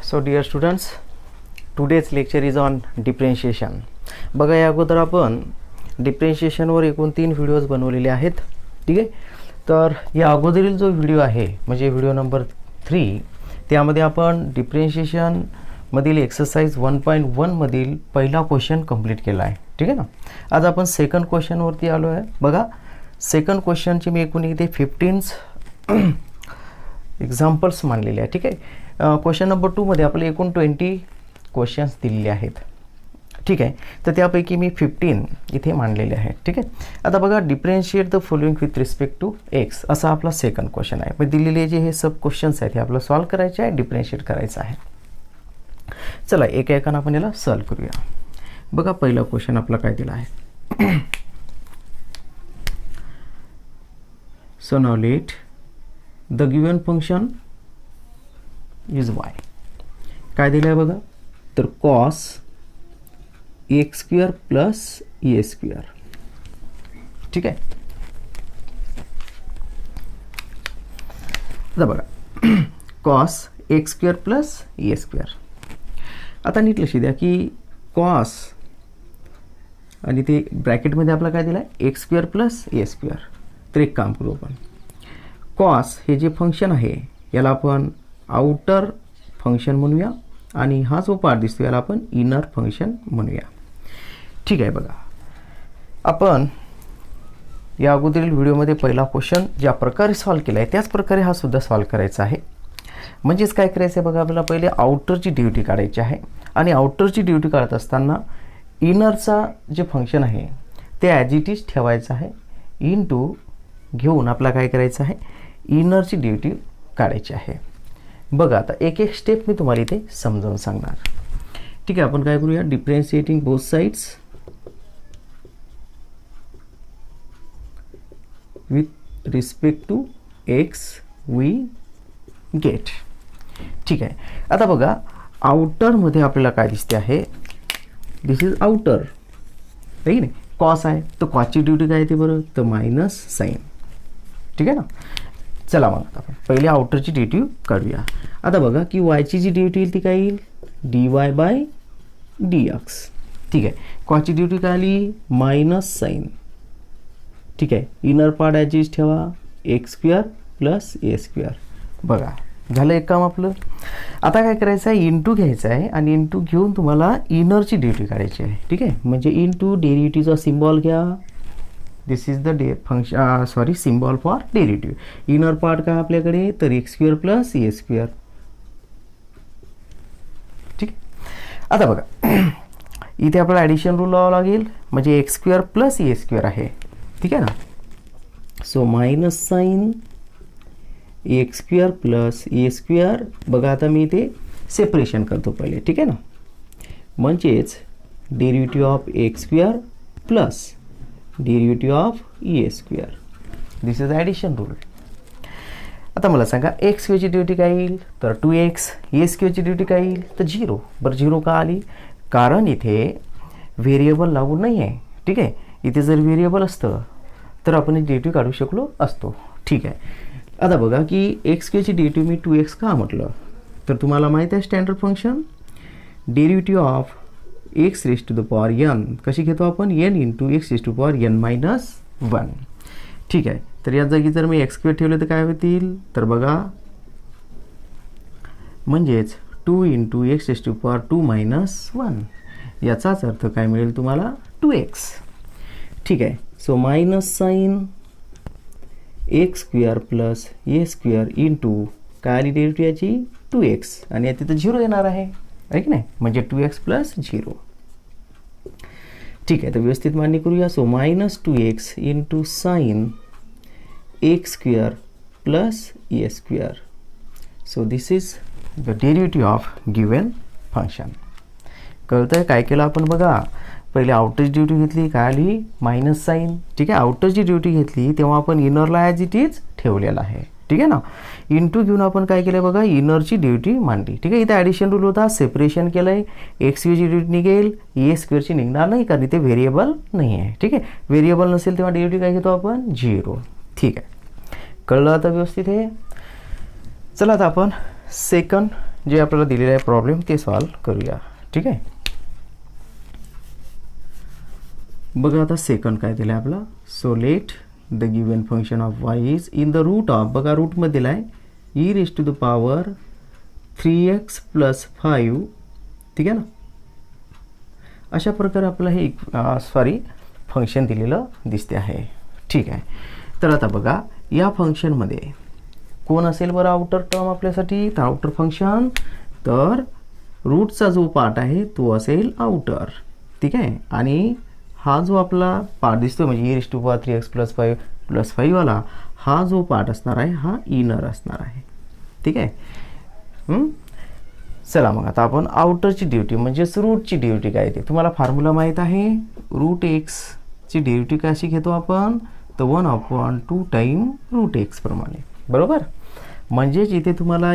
So dear students, today's lecture is on differentiation. बघा या अगोदर आपण डिफरेन्शिएशनवर एकूण 3 व्हिडिओज बनवलेले आहेत. ठीक आहे. तर या अगोदरील जो व्हिडिओ आहे म्हणजे व्हिडिओ नंबर 3 त्यामध्ये आपण डिफरेन्शिएशन मधील एक्सरसाइज 1.1 मधील पहिला क्वेश्चन कंप्लीट केला आहे. ठीक आहे ना. आज आपण सेकंड क्वेश्चन वरती आलो आहे. बघा सेकंड क्वेश्चनची मी एकूण इथे 15 एक्झाम्पल्स मानलेले आहे. ठीक आहे. क्वेश्चन नंबर 2 मध्ये आपले एकूण 20 क्वेश्चन्स दिलेले आहेत. ठीक आहे. तर त्यापैकी मी 15 इथे मांडलेले आहेत. ठीक आहे. आता बघा differentiate the following with respect to x असा आपला सेकंड क्वेश्चन आहे. पण दिलेले जे हे सब क्वेश्चन्स आहेत हे आपल्याला सॉल्व करायचे आहे, डिफरेन्शिएट करायचं आहे. चला एका एकानं आपण याला सॉल्व करूया. बघा पहिला क्वेश्चन आपला काय दिला आहे. So now let the given function is y. काय दिलं आहे बघा. तर cos x square plus a square. ठीक आहे. आता बघा cos x square plus a square. आता नीट लक्ष द्या की cos आणि ते ब्रॅकेटमध्ये आपला काय दिला आहे x square plus a square. तर एक काम करू आपण cos हे जे फंक्शन आहे याला आपण आउटर फंक्शन म्हणूया आणि हा जो पार्ट दिसतो याला आपण इनर फंक्शन म्हणूया. ठीक आहे. बघा आपण या अगोदरील व्हिडिओमध्ये पहिला क्वेश्चन ज्या प्रकारे सॉल्व केला आहे त्याच प्रकारे हा सुद्धा सॉल्व करायचा आहे. म्हणजेच काय करायचं आहे बघा आपल्याला पहिले आउटरची ड्युटी काढायची आहे आणि आउटरची ड्युटी काढत असताना इनरचा जे फंक्शन आहे ते ॲज इट इज ठेवायचं आहे. इनटू घेऊन आपला काय करायचं आहे इनरची ड्युटी काढायची आहे. बघा आता एक एक स्टेप मी तुम्हाला इथे समजावून सांगणार. ठीक आहे. आपण काय करूया differentiating both sides with respect to x we get. ठीक आहे. आता बघा आउटरमध्ये आपल्याला काय दिसते आहे दिस इज आउटर राईट नाही कॉस आहे. तर कॉसची ड्युटी काय येते बरं तर मायनस साईन. ठीक आहे ना. चला मग आपण पहिले आउटरची ड्युटी काढूया. आता बघा की वायची जी ड्युटी येईल ती काय येईल D y by d x. ठीक आहे. कॉसची ड्युटी काय आली मायनस साईन. ठीक आहे. इनर पार्ट ॲज इज ठेवा x square plus a square. बघा झालं एक काम आपलं. आता काय करायचं आहे इंटू घ्यायचं आहे आणि इंटू घेऊन तुम्हाला इनरची ड्युटी काढायची आहे. ठीक आहे. म्हणजे इंटू डेरिव्हेटिव्हचा सिम्बॉल घ्या. This is the function symbol for derivative. Inner part काय आपल्याकडे तर x square plus a square. ठीक. आता बघा इथे आपल्याला ॲडिशन रूल लावावं लागेल म्हणजे x square plus a square आहे. ठीक आहे ना. So minus sine x square plus a square. बघा आता मी इथे सेपरेशन करतो पहिले. ठीक आहे ना. म्हणजेच derivative of x square plus derivative of A square. This is addition rule. आता मला सांगा एक्स स्क्वेअरची ड्युटी काय येईल तर 2x. ए स्क्वेअरची ड्युटी काय येईल तर 0. बरं 0 का आली कारण इथे व्हेरिएबल लागू नाही आहे. ठीक आहे. इथे जर व्हेरिएबल असतं तर आपण ड्युटी काढू शकलो असतो. ठीक आहे. आता बघा की एक्स स्क्वेअरची ड्युटी मी 2x का म्हटलं तर तुम्हाला माहीत आहे standard function derivative of x raise to the power n कशी घेतो आपण n into x raise to power n minus 1. ठीक आहे. तर या जागी जर मी एक्स स्क्वेअर ठेवले तर काय होतील तर बघा म्हणजेच 2 into x raise to power 2 minus 1. याचाच अर्थ काय मिळेल तुम्हाला 2x. ठीक आहे. So minus sine x square plus a square into काय आली डेरिव्हेटिव्ह याची 2x आणि या तिथं 0 येणार आहे आहे की नाही म्हणजे 2x प्लस 0. ठीक आहे. तर व्यवस्थित मांडणी करूया. So minus 2x into sine x square plus a square. So this is the derivative of given function. कळतं आहे काय केलं आपण बघा पहिले आउटरची ड्युटी घेतली काय आली मायनस साईन. ठीक आहे. आउटरची ड्युटी घेतली तेव्हा आपण इनरला ॲज इट इज ठेवलेला आहे. ठीक आहे ना. इंटू घेऊन आपण काय केलं बघा इनरची ड्युटी मांडली. ठीक आहे. इथे ॲडिशन रूल होता सेपरेशन केलं आहे. एक्स स्क्वेअरची ड्युटी निघेल ए स्क्वेअरची निघणार नाही कारण इथे व्हेरिएबल नाही आहे. ठीक आहे. व्हेरिएबल नसेल तेव्हा ड्युटी काय घेतो आपण 0. ठीक आहे. कळलं आता व्यवस्थित हे. चला आता आपण सेकंड जे आपल्याला दिलेला आहे प्रॉब्लेम ते सॉल्व करूया. ठीक आहे. बघा आता सेकंड काय दिलं आहे आपला. So let the given function of y is in the root of, बघा रूटमध्ये दिला आहे e raise to the power 3x + 5. ठीक आहे ना. अशा प्रकारे आपलं हे फंक्शन दिलेलं दिसते आहे. ठीक आहे. तर आता बघा या फंक्शनमध्ये कोण असेल बरं आउटर टर्म आपल्यासाठी. तर आउटर फंक्शन, तर रूटचा जो पार्ट आहे तो असेल आउटर. ठीक आहे. आणि हा जो आपला पार्ट दिसतो म्हणजे e⁻³ 3x + 5 + 5 वाला हा जो पार्ट असणार आहे हा इनर असणार आहे. ठीक आहे. चला मग आता आपण आउटरची ड्युटी म्हणजेच रूटची ड्युटी काय ते तुम्हाला फॉर्म्युला माहीत आहे. √x ची ड्युटी कशी घेतो आपण, तर 1/2 टाईम √x प्रमाणे. बरोबर. म्हणजेच इथे तुम्हाला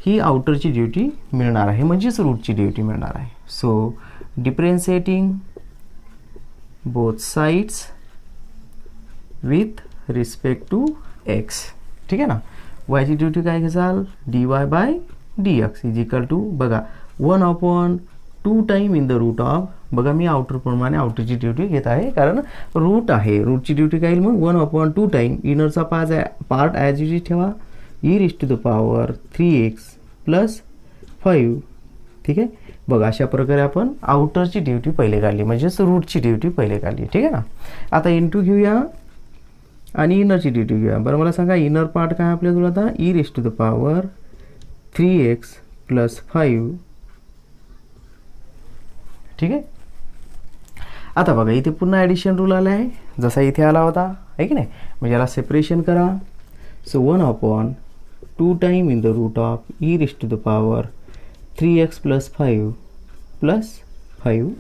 ही आउटरची ड्युटी मिळणार आहे म्हणजेच रूटची ड्युटी मिळणार आहे. So differentiating both sides with respect to x. ठीक आहे ना. वायची ड्युटी काय घ्याल, dy/dx इज इक्वल टू बघा 1/2 time in the root of. बघा मी आउटर प्रमाणे आउटरची ड्युटी घेत आहे कारण रूट आहे. रूटची ड्युटी काय येईल मग 1/2 टाईम इनरचा पार्ट ॲज इट इज ठेवा e⁻³ 3x + 5. ठीक आहे. बघा अशा प्रकारे आपण आउटरची ड्युटी पहिले काढली म्हणजेच रूटची ड्युटी पहिले काढली. ठीक आहे ना. आता इंटू घेऊया आणि इनरची ड्युटी घेऊया. बरं मला सांगा इनर पार्ट काय आपल्याजवळ आता e⁻³ 3x + 5. ठीक आहे. आता बघा इथे पुन्हा ॲडिशन रूल आला आहे जसा इथे आला होता आहे की नाही. म्हणजे याला सेपरेशन करा. So 1/2 time in the root of e⁻³ 3x + 5 + 5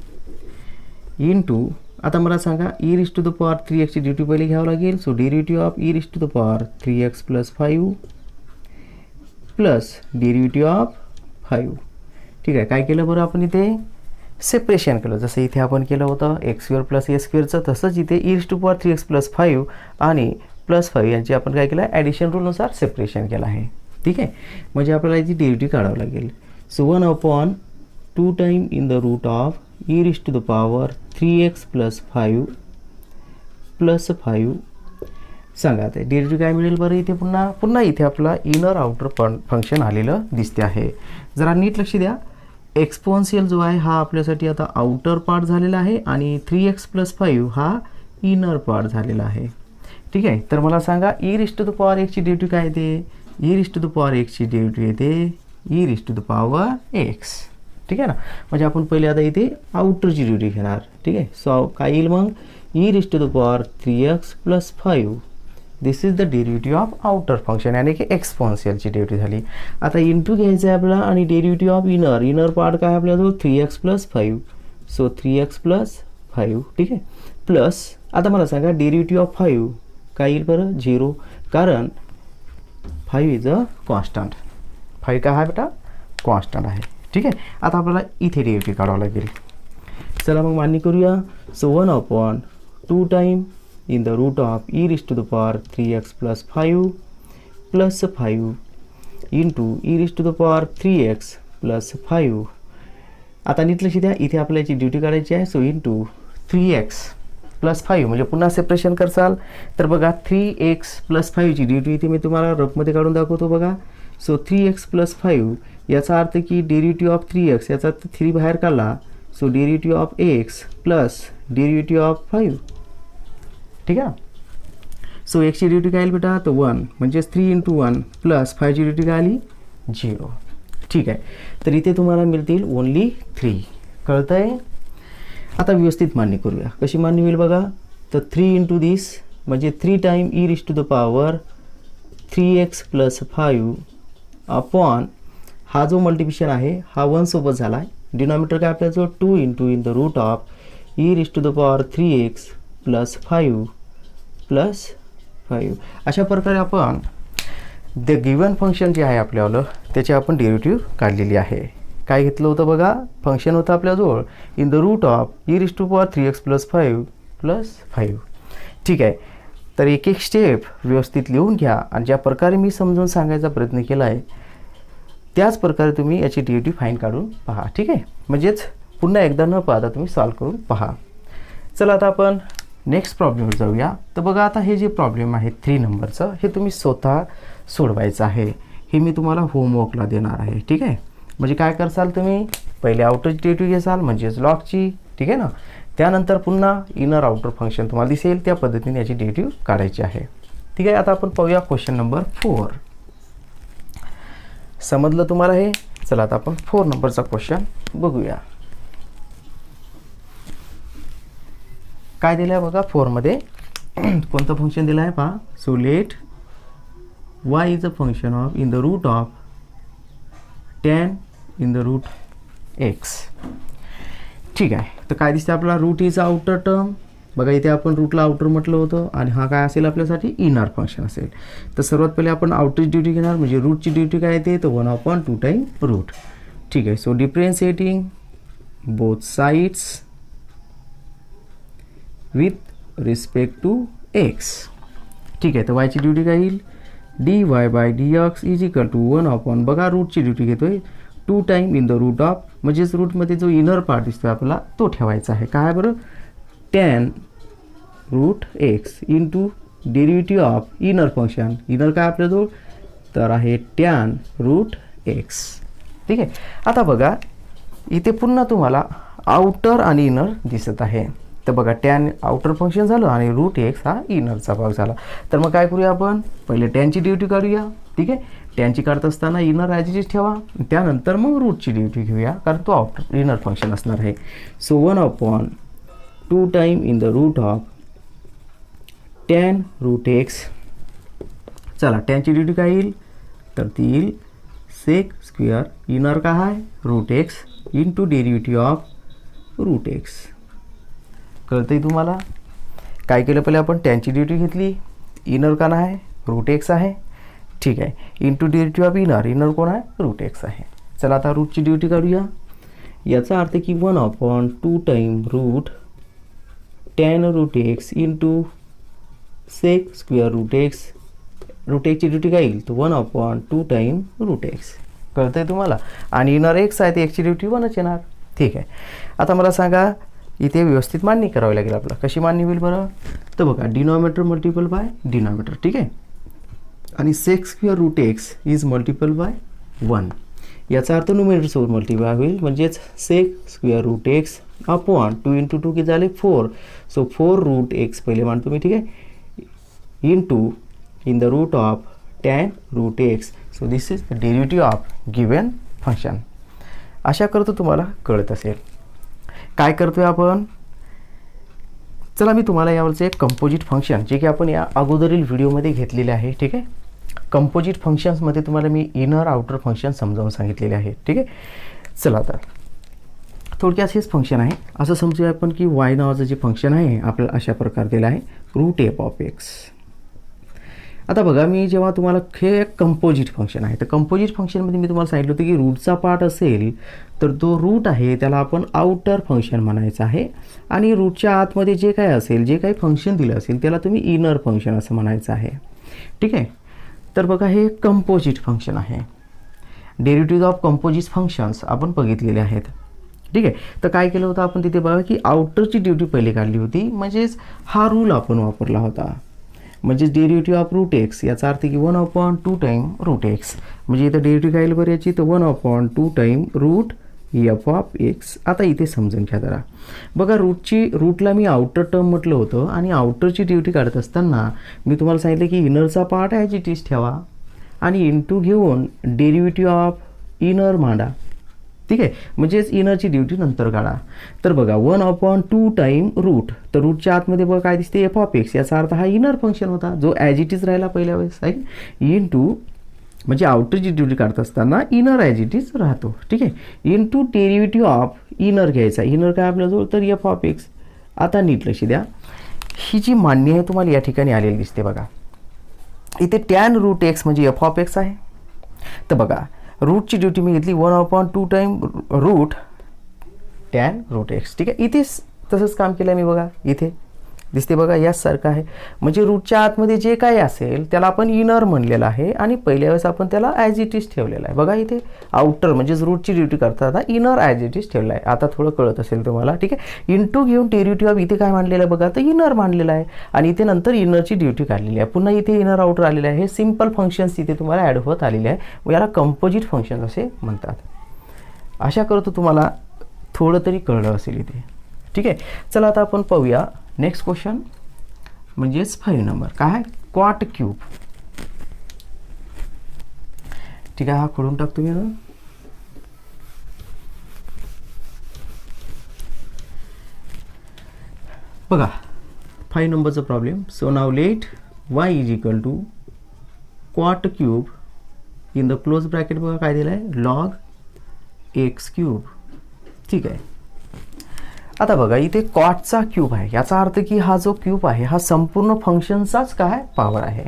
into, आता मला सांगा e⁻³ 3x ची ड्युटी पहिले घ्यावं लागेल. So derivative of e⁻³ 3x + 5 plus derivative of 5. ठीक आहे. काय केलं बरं आपण इथे सेपरेशन केलं जसं इथे आपण केलं होतं x² + a²चं, तसंच इथे e⁻³ 3x + 5 आणि +5 यांची आपण काय केलं ॲडिशन रूलनुसार सेपरेशन केलं आहे. ठीक आहे. म्हणजे आपल्याला याची डेरिव्हेटिव्ह काढावं लागेल. So 1/2 time in the root of e⁻³ 3x + 5 + 5. सांगा ते डेरिव्हेटिव्ह काय मिळेल बरं. इथे पुन्हा इथे आपला इनर आउटर फंक्शन आलेलं दिसते आहे. जरा नीट लक्ष द्या. एक्सपोन्शियल जो आहे हा आपल्यासाठी आता आउटर पार्ट झालेला आहे आणि 3x + 5 हा इनर पार्ट झालेला आहे. ठीक आहे. तर मला सांगा e⁻x ची ड्युटी काय येते. e⁻x ची ड्युटी येते e⁻x. ठीक आहे ना. म्हणजे आपण पहिले आता इथे आउटरची ड्युटी घेणार. ठीक आहे. सो काय येईल मग e⁻³ 3x + 5. This is the derivative of outer function यानी की एक्सपोन्शियलची ड्युटी झाली. आता इंटू घ्यायचं आहे आपल्याला आणि डेरिव्हेटिव्ह ऑफ इनर पार्ट काय आपल्याजवळ 3x + 5. So 3x + 5. ठीक आहे. प्लस आता मला सांगा डेरिव्हेटिव्ह ऑफ 5 काय येईल बरं 0 कारण 5 इज अ कॉन्स्टंट. 5 काय आहे बेटा कॉन्स्टंट आहे. ठीक आहे. आता आपल्याला इथे डेरिव्हेटिव्ह काढावं लागेल. चला मग मान्य करूया. So 1/2 time in the root of e⁻³ 3x + 5 + 5 into e⁻³ 3x + 5. आता नीट लक्ष द्या इथे आपल्याची ड्युटी काढायची आहे. सो इंटू 3x + 5 म्हणजे पुन्हा सेपरेशन करसाल तर बघा 3x + 5 ची ड्युटी इथे मी तुम्हाला रफमध्ये काढून दाखवतो बघा. सो 3x + 5 याचा अर्थ की डेरिव्हेटिव्ह ऑफ 3x याचा 3 बाहेर काढला. So derivative of x plus derivative of 5. ठीक आहे. सो x ची ड्युटी काय येईल बेटा तर 1 म्हणजेच 3 × 1 प्लस 5 ची ड्युटी काय आली 0. ठीक आहे. तर इथे तुम्हाला मिळतील ओनली 3. कळतंय. आता व्यवस्थित मान्य करूया. कशी मान्य होईल बघा. तर 3 इंटू दिस म्हणजे 3 टाईम e⁻³ 3x + 5 अपॉन हा जो मल्टिप्लिकेशन आहे हा 1 सोबत झाला आहे. डिनॉमिनेटर काय आपल्याजवळ 2 into in the root of e⁻³ 3x + 5 + 5. अशा प्रकारे आपण द गिवन फंक्शन जे आहे आपल्याला त्याची आपण डेरिव्हेटिव्ह काढलेली आहे. काय घेतलं होतं बघा फंक्शन होतं आपल्याजवळ in the root of e⁻³ 3x + 5 + 5. ठीक आहे. तर एक एक स्टेप व्यवस्थित लिहून घ्या आणि ज्या प्रकारे मी समजून सांगायचा प्रयत्न केला आहे त्याच प्रकारे तुम्ही याची डी फाईन काढून पहा. ठीक आहे, म्हणजेच पुन्हा एकदा न पाहता तुम्ही सॉल्व करून पहा. चला आता आपण नेक्स्ट प्रॉब्लेमवर जाऊया. तर बघा आता हे जे प्रॉब्लेम आहे 3 नंबरचं, हे तुम्ही स्वतः सोडवायचं आहे. हे मी तुम्हाला होमवर्कला देणार आहे. ठीक आहे, म्हणजे काय करसाल तुम्ही, पहिले आउटरची डेरिव्हेटिव्ह घेसाल म्हणजेच लॉगची. ठीक आहे ना, त्यानंतर पुन्हा इनर आउटर फंक्शन तुम्हाला दिसेल, त्या पद्धतीने याची डेरिव्हेटिव्ह काढायची आहे. ठीक आहे, आता आपण पाहूया क्वेश्चन नंबर 4. समजलं तुम्हाला हे? चला आता आपण 4 नंबरचा क्वेश्चन बघूया. काय दिलं आहे बघा 4 मध्ये कोणतं फंक्शन दिलं आहे पहा. So let y is a function of in the root of tan in the root x. ठीक आहे, तर काय दिसतं आपला, रूट इज आउटर टर्म. बघा इथे आपण रूटला आउटर म्हटलं होतं आणि हा काय असेल आपल्यासाठी इनर फंक्शन असेल. तर सर्वात पहिले आपण आउटरची ड्युटी घेणार, म्हणजे रूटची ड्युटी काय येते तर 1/2 टाईम रूट. ठीक आहे, so differentiating both sides with respect to x. ठीक आहे, तर वायची ड्युटी काय येईल, dy/dx इज इक्वल टू 1/, बघा रूटची ड्युटी घेतोय 2 time in the root of, म्हणजेच रूटमध्ये जो इनर पार्ट दिसतोय आपल्याला तो ठेवायचा आहे. काय बरं, tan root x into derivative of inner function. Inner काय आपल्याजवळ तर आहे tan रूट एक्स. ठीक आहे, आता बघा इथे पुन्हा तुम्हाला आउटर आणि इनर दिसत आहे. तर बघा tan आउटर फंक्शन झालं आणि रूट एक्स हा इनरचा भाग झाला. तर मग काय करूया आपण, पहिले टॅनची ड्युटी काढूया. ठीक आहे, टॅनची काढत असताना इनर ॲज इट इज ठेवा, त्यानंतर मग रूटची ड्युटी घेऊया, कारण तो आउटर इनर फंक्शन असणार आहे. So 1/2 time in the root of tan root x. चला टॅनची ड्युटी काय येईल तर ती येईल सेक स्क्वेअर इनर काय आहे root x into derivative of root x. कळतंय तुम्हाला? काय केलं पहिले आपण टॅनची ड्युटी घेतली, इनर का आहे रूट एक्स आहे. ठीक आहे, into derivative of inner, inner कोण आहे रूट एक्स आहे. चला आता रूटची ड्युटी काढूया. याचा अर्थ की 1/2 time root tan root x into sec square root x. Root एक्सची ड्युटी काय येईल तर 1/2 टाईम रूट एक्स. कळतंय तुम्हाला? आणि इनर एक्स आहे ते एक्सची ड्युटी 1च येणार. ठीक आहे, आता मला सांगा इथे व्यवस्थित मांडणी करावी लागेल आपल्याला. कशी मांडणी होईल बरं, तर बघा डिनॉमिनेटर मल्टिपल बाय डिनॉमिनेटर. ठीक आहे, आणि sec square root x is multiple by 1. याचा अर्थ न्यूमरेटर सोबत मल्टिप्लाय होईल, म्हणजेच sec square root x upon 2 × 2 किती झाले 4. सो 4 रूट एक्स पहिले मांडतो मी. ठीक आहे, into in the root of tan root x. So this is the derivative of given function. अशा करतो तुम्हाला कळत असेल. काय करतोय आपण, चला मी तुम्हाला यावरचं एक कंपोजिट फंक्शन जे की आपण या अगोदरील व्हिडिओमध्ये घेतलेले आहे. ठीक आहे, कंपोजिट फंक्शन्समध्ये तुम्हाला मी इनर आउटर फंक्शन समजावून सांगितलेले आहे. ठीक आहे, चला आता थोडक्यात हेच फंक्शन आहे. असं समजूया आपण की वाय नावाचं जे फंक्शन आहे आपल्याला अशा प्रकारे दिलं आहे रूट एफ ऑफ एक्स. आता बघा मी जेव्हा तुम्हाला हे एक कंपोजिट फंक्शन आहे, तर कंपोजिट फंक्शनमध्ये मी तुम्हाला सांगितलं होतं की रूटचा पार्ट असेल तर तो रूट आहे त्याला आपण आउटर फंक्शन म्हणायचं आहे, आणि रूटच्या आतमध्ये जे काय असेल, जे काही फंक्शन दिलं असेल त्याला तुम्ही इनर फंक्शन असं म्हणायचं आहे. ठीक आहे, तर बघा हे कंपोजिट फंक्शन आहे. डेरिव्हेटिव्ह ऑफ कंपोजिट फंक्शन्स आपण बघितलेले आहेत. ठीक आहे, तर काय केलं होतं आपण तिथे बघा की आउटरची ड्युटी पहिले काढली होती, म्हणजेच हा रूल आपण वापरला होता. म्हणजेच डेरिव्हेटिव्ह ऑफ रूट एक्स, याचा अर्थ की 1/2 टाईम रूट एक्स. म्हणजे इथं डेरिव्हेटिव्ह काय येईल बरं याची तर 1/2 time root f of x. आता इथे समजून घ्या जरा. बघा रूटला मी आउटर टर्म म्हटलं होतं, आणि आउटरची ड्युटी काढत असताना मी तुम्हाला सांगितलं की इनरचा पार्ट ॲज इट इज ठेवा आणि इंटू घेऊन डेरिव्हेटिव्ह ऑफ इनर मांडा. ठीक आहे, म्हणजेच इनरची ड्युटी नंतर काढा. तर बघा 1/2 टाईम रूट, तर रूटच्या आतमध्ये बघा काय दिसते एफ ऑफ एक्स. याचा अर्थ हा इनर फंक्शन होता जो ॲज इट इज राहिला पहिल्या वेळेस आहे. इंटू म्हणजे आउटरची ड्युटी काढत असताना इनर ॲज इट इज राहतो. ठीक आहे, इंटू डेरिव्हेटिव्ह ऑफ इनर घ्यायचा. इनर काय आपल्याजवळ तर एफ ऑफ एक्स. आता नीट लक्ष द्या, ही जी मांडणी आहे तुम्हाला या ठिकाणी आलेली दिसते बघा. इथे टॅन रूट एक्स म्हणजे एफ ऑफ एक्स आहे. तर बघा रूटची ड्युटी मी घेतली 1/2 time root tan root x. ठीक आहे, इथे तसंच काम केलं मी बघा. इथे दिसते बघा, यासारखं आहे. म्हणजे रूटच्या आतमध्ये जे काही असेल त्याला आपण इनर म्हणलेलं आहे आणि पहिल्या वेळेस आपण त्याला ॲज इट इज ठेवलेलं आहे. बघा इथे आउटर म्हणजेच रूटची ड्युटी करताना इनर ॲज इट इज ठेवलं आहे. आता थोडं कळत असेल तुम्हाला, ठीक आहे. इंटू घेऊन डेरिव्हेटिव्ह ऑफ इथे काय मांडलेलं आहे बघा, तर इनर मांडलेलं आहे आणि इथे नंतर इनरची ड्युटी काढलेली आहे. पुन्हा इथे इनर आउटर आलेलं आहे. हे सिम्पल फंक्शन्स इथे तुम्हाला ॲड होत आलेले आहे. याला कंपोजिट फंक्शन्स असे म्हणतात. आशा करतो तुम्हाला थोडं तरी कळलं असेल इथे, ठीक आहे. चला आता आपण पाहूया नेक्स्ट क्वेश्चन, म्हणजेच 5 नंबर. काय आहे? क्वाट क्यूब. ठीक आहे, हा खोडून टाकतो मी आता. बघा 5 नंबरचा problem. So now let y is equal to cot cube in the close bracket. बघा काय दिलं आहे, लॉग एक्स क्यूब. ठीक आहे. आता बघा इथे कॉटचा क्यूब आहे, याचा अर्थ की हा जो क्यूब आहे हा संपूर्ण फंक्शनचाच काय पॉवर आहे.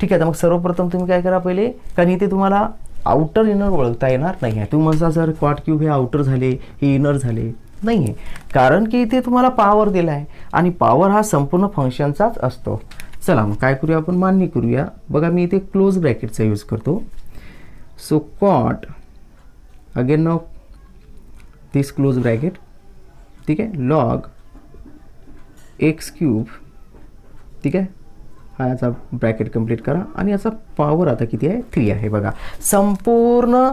ठीक आहे. तर मग सर्वप्रथम तुम्ही काय करा पहिले, कारण इथे तुम्हाला आउटर इनर ओळखता येणार नाही आहे. तुम्ही म्हणता सर क्वाट क्यूब हे आउटर झाले, हे इनर झाले, नाही आहे. कारण की इथे तुम्हाला पॉवर दिला आहे आणि पॉवर हा संपूर्ण फंक्शनचाच असतो. चला मग काय करूया आपण, मान्य करूया. बघा मी इथे क्लोज ब्रॅकेटचा यूज करतो. So cot again now this close bracket, ठीक आहे, लॉग एक्स क्यूब. ठीक आहे, हा याचा ब्रॅकेट कंप्लीट करा आणि याचा पॉवर आता किती आहे, 3 आहे. बघा संपूर्ण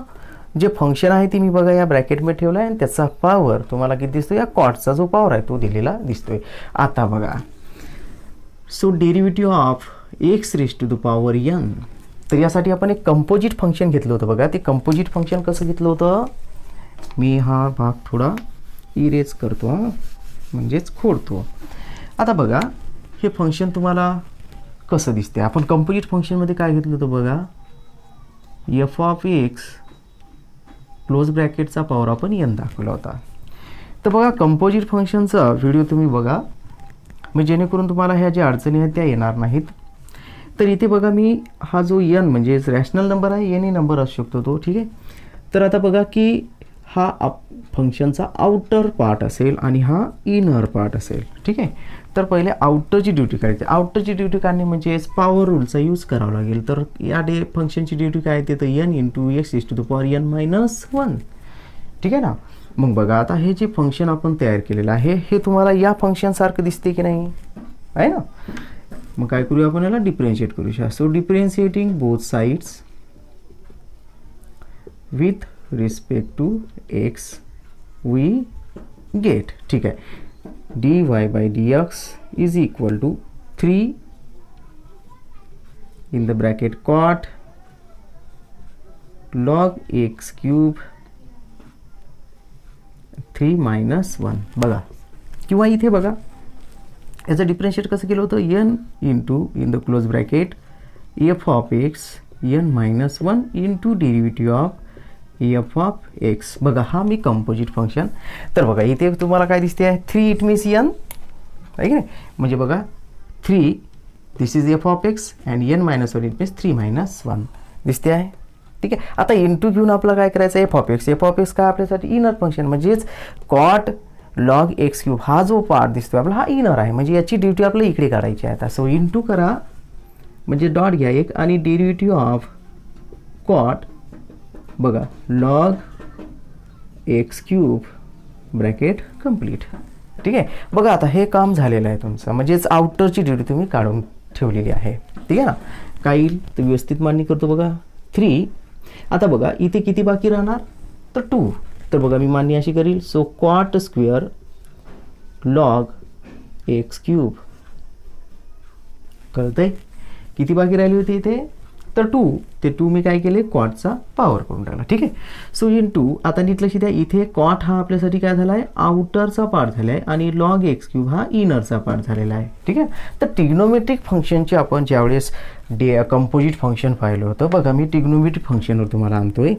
जे फंक्शन आहे ते मी बघा या ब्रॅकेटमध्ये ठेवलं आहे आणि त्याचा पॉवर तुम्हाला किती दिसतो, या कॉटचा जो पॉवर आहे तो दिलेला दिसतोय. आता बघा, so derivative of x raise to the power n. तर यासाठी आपण एक कंपोजिट फंक्शन घेतलं होतं. बघा ते कंपोजिट फंक्शन कसं घेतलं होतं, मी हा भाग थोडा इरेज करतो, म्हणजेच खोडतो. आता बघा हे फंक्शन तुम्हाला कसं दिसते. आपण कंपोजिट फंक्शनमध्ये काय घेतलं होतं बघा, एफ ऑफ एक्स क्लोज ब्रॅकेटचा पॉवर आपण n दाखवला होता. तर बघा कंपोजिट फंक्शनचा व्हिडिओ तुम्ही बघा, मग जेणेकरून तुम्हाला ह्या ज्या अडचणी आहेत त्या येणार नाहीत. तर इथे बघा मी हा जो n म्हणजे रॅशनल नंबर आहे, n नंबर असू शकतो तो, ठीक आहे. तर आता बघा की हा फंक्शनचा आउटर पार्ट असेल आणि हा इनर पार्ट असेल, ठीक आहे. तर पहिले आउटरची ड्युटी करायची. आउटरची ड्युटी काढणे म्हणजेच पॉवर रूलचा यूज करावा लागेल. तर या फंक्शनची ड्युटी काय येते, तर n into x is to the power n minus 1, ठीक आहे ना. मग बघा आता हे जे फंक्शन आपण तयार केलेलं आहे हे तुम्हाला या फंक्शनसारखं दिसते की नाही, आहे ना. मग काय करूया आपण, याला डिफरेन्शिएट करूया. So differentiating both sides with respect to x we get, ठीक आहे, dy by dx is equal to 3 in the bracket cot log x cube 3 minus 1. बघा किंवा इथे बघा याचं डिफरेन्शिएट कसं केलं होतं, n into in the close bracket F of x n minus 1 into derivative of f of x. बघा हा मी कंपोजिट फंक्शन. तर बघा इथे तुम्हाला काय दिसते आहे, 3 इट मीन्स n आहे की नाही. म्हणजे बघा 3 this is f of x and n minus 1 it means 3 minus 1 दिसते आहे, ठीक आहे. आता इंटू घेऊन आपला काय करायचं, F of x. F of x काय आपल्यासाठी इनर फंक्शन, म्हणजेच कॉट लॉग एक्स क्यूब हा जो पार्ट दिसतोय आपला हा इनर आहे. म्हणजे याची ड्युटी आपल्याला इकडे काढायची आहे. आता सो इंटू करा, म्हणजे डॉट घ्या एक आणि डेरिव्हेटिव्ह ऑफ कॉट बघा log x cube bracket complete, ठीक आहे. बघा आता हे काम झालेलं आहे तुमचं, म्हणजेच आउटरची ड्युटी तुम्ही काढून ठेवलेली आहे, ठीक आहे ना. काही तर व्यवस्थित मान्य करतो. बघा 3. आता बघा इथे किती बाकी राहणार, तर 2. तर बघा मी मान्य अशी करील. So क्वाट square log x cube, कळतंय किती बाकी राहिली होती इथे, तर 2. ते 2 मी काय केले, कॉटचा पॉवर करून टाकला, ठीक आहे. सो इन 2 आता नीट लक्ष द्या, इथे कॉट हा आपल्यासाठी काय झाला आहे, आउटरचा पार्ट झाला आहे आणि लॉग एक्स क्यूब हा इनरचा पार्ट झालेला आहे, ठीक आहे. तर ट्रिग्नोमेट्रिक फंक्शनचे आपण ज्यावेळेस कंपोजिट फंक्शन पाहिलं होतं, बघा मी ट्रिग्नोमेट्रिक फंक्शनवर तुम्हाला आणतोय.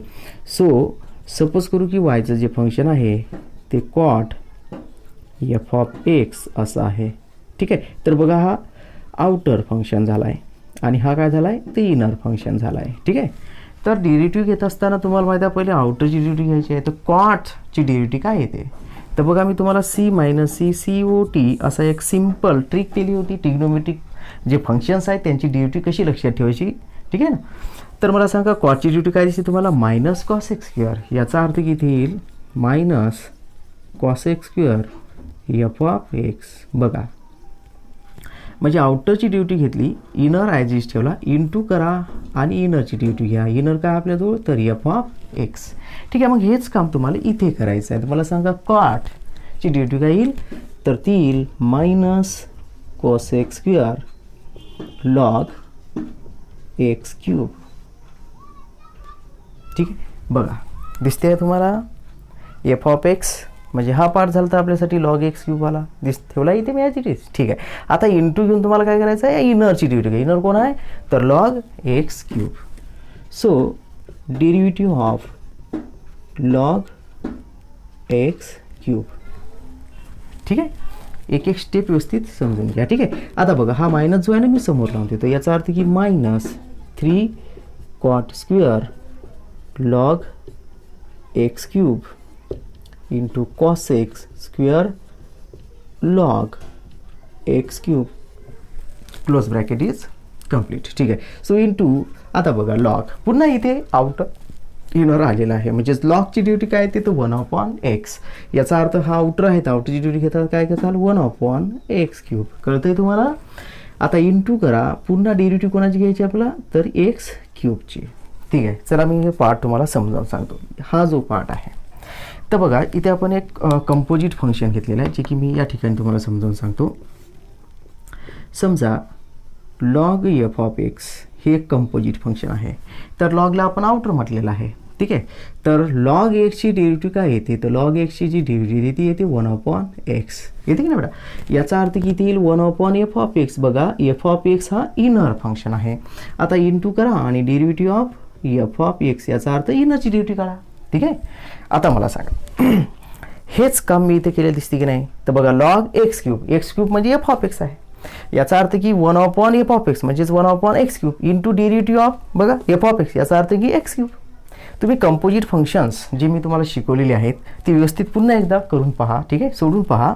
सो सपोज करू की वायचं जे फंक्शन आहे ते कॉट एफ ऑफ एक्स असं आहे, ठीक आहे. तर बघा हा आउटर फंक्शन झाला आहे आणि हा काय झाला आहे, ते इनर फंक्शन झाला आहे, ठीक आहे. तर डेरिव्हेटिव्ह घेत असताना तुम्हाला माहिती आहे पहिले आउटरची डेरिव्हेटिव्ह घ्यायची आहे. तर कॉटची डेरिव्हेटिव्ह काय येते, तर बघा मी तुम्हाला C minus C C O T असा एक सिम्पल ट्रिक केली होती. ट्रिग्नोमेट्रिक जे फंक्शन्स आहेत त्यांची ड्युटी कशी लक्षात ठेवायची, ठीक आहे ना. तर मला सांगा कॉसची ड्युटी काय दिसते तुम्हाला, मायनस कॉस एक्स स्क्वेअर. याचा अर्थ किती येईल, minus cos x square F of x. बघा म्हणजे आउटरची ड्युटी घेतली, इनर ॲज इज ठेवला, इंटू करा आणि इनरची ड्युटी घ्या. इनर काय आपल्याजवळ, तर एफ ऑफ एक्स. ठीक आहे, मग हेच काम तुम्हाला इथे करायचं आहे. तर मला सांगा कॉटची ड्युटी काय येईल, तर ती येईल minus cos x square log x cube. ठीक आहे, बघा दिसते आहे तुम्हाला एफ ऑफ एक्स म्हणजे हा पार्ट झाला तर आपल्यासाठी लॉग एक्स क्यूबवाला ठेवला इथे मी याची. ठीक आहे, आता इंटू घेऊन तुम्हाला काय करायचं आहे, इनरची ड्युटी घ्या. इनर कोण आहे, तर log x cube. So derivative of log x cube. ठीक आहे, एक एक स्टेप व्यवस्थित समजून घ्या. ठीक आहे, आता बघा हा मायनस जो आहे ना मी समोर लावते, तर याचा अर्थ की minus 3 cot square log x cube into cos x square log x cube close bracket is complete. ठीक आहे, सो इंटू आता बघा लॉग पुन्हा इथे आउटर इनर आलेला आहे, म्हणजे लॉगची ड्युटी काय येते तर 1/x. याचा अर्थ हा आउटर आहे, तर आउटरची ड्युटी घेतात काय घेताल 1/x क्यूब. कळतंय तुम्हाला. आता इंटू करा, पुन्हा डेरिव्हेटिव्ह कोणाची घ्यायची आपला, तर एक्स क्यूबची. ठीक आहे, चला मी हे पार्ट तुम्हाला समजावून सांगतो. हा जो पार्ट आहे तर बघा इथे आपण एक कंपोजिट फंक्शन घेतलेलं आहे, जे की मी या ठिकाणी तुम्हाला समजावून सांगतो. समजा लॉग एफ ऑफ एक्स हे एक कंपोजिट फंक्शन आहे, तर लॉगला आपण आउटर म्हटलेलं आहे. ठीक आहे, तर लॉग एक्सची डेरिव्हेटिव्ह काय येते, तर लॉग एक्सची जी डेरिव्हेटिव्ह ती येते 1/x येते की नाही बेटा. याचा अर्थ किती येईल 1/f ऑफ एक्स. बघा एफ ऑफ एक्स हा इनर फंक्शन आहे. आता इंटू करा आणि derivative of f of x, याचा अर्थ इनरची डेरिव्हेटिव्ह काढा. ठीक आहे, आता मला सांगा हेच काम मी इथे केले दिसते की नाही, तर बघा log x cube, x cube म्हणजे एफ ऑफ एक्स आहे. याचा अर्थ की 1/f ऑफ एक्स म्हणजेच 1/x cube into derivative of बघा एफ ऑफ एक्स, याचा अर्थ की एक्स क्यूब. तुम्ही कंपोजिट फंक्शन्स जे मी तुम्हाला शिकवलेले आहेत ती व्यवस्थित पुन्हा एकदा करून पहा. ठीक आहे, सोडून पहा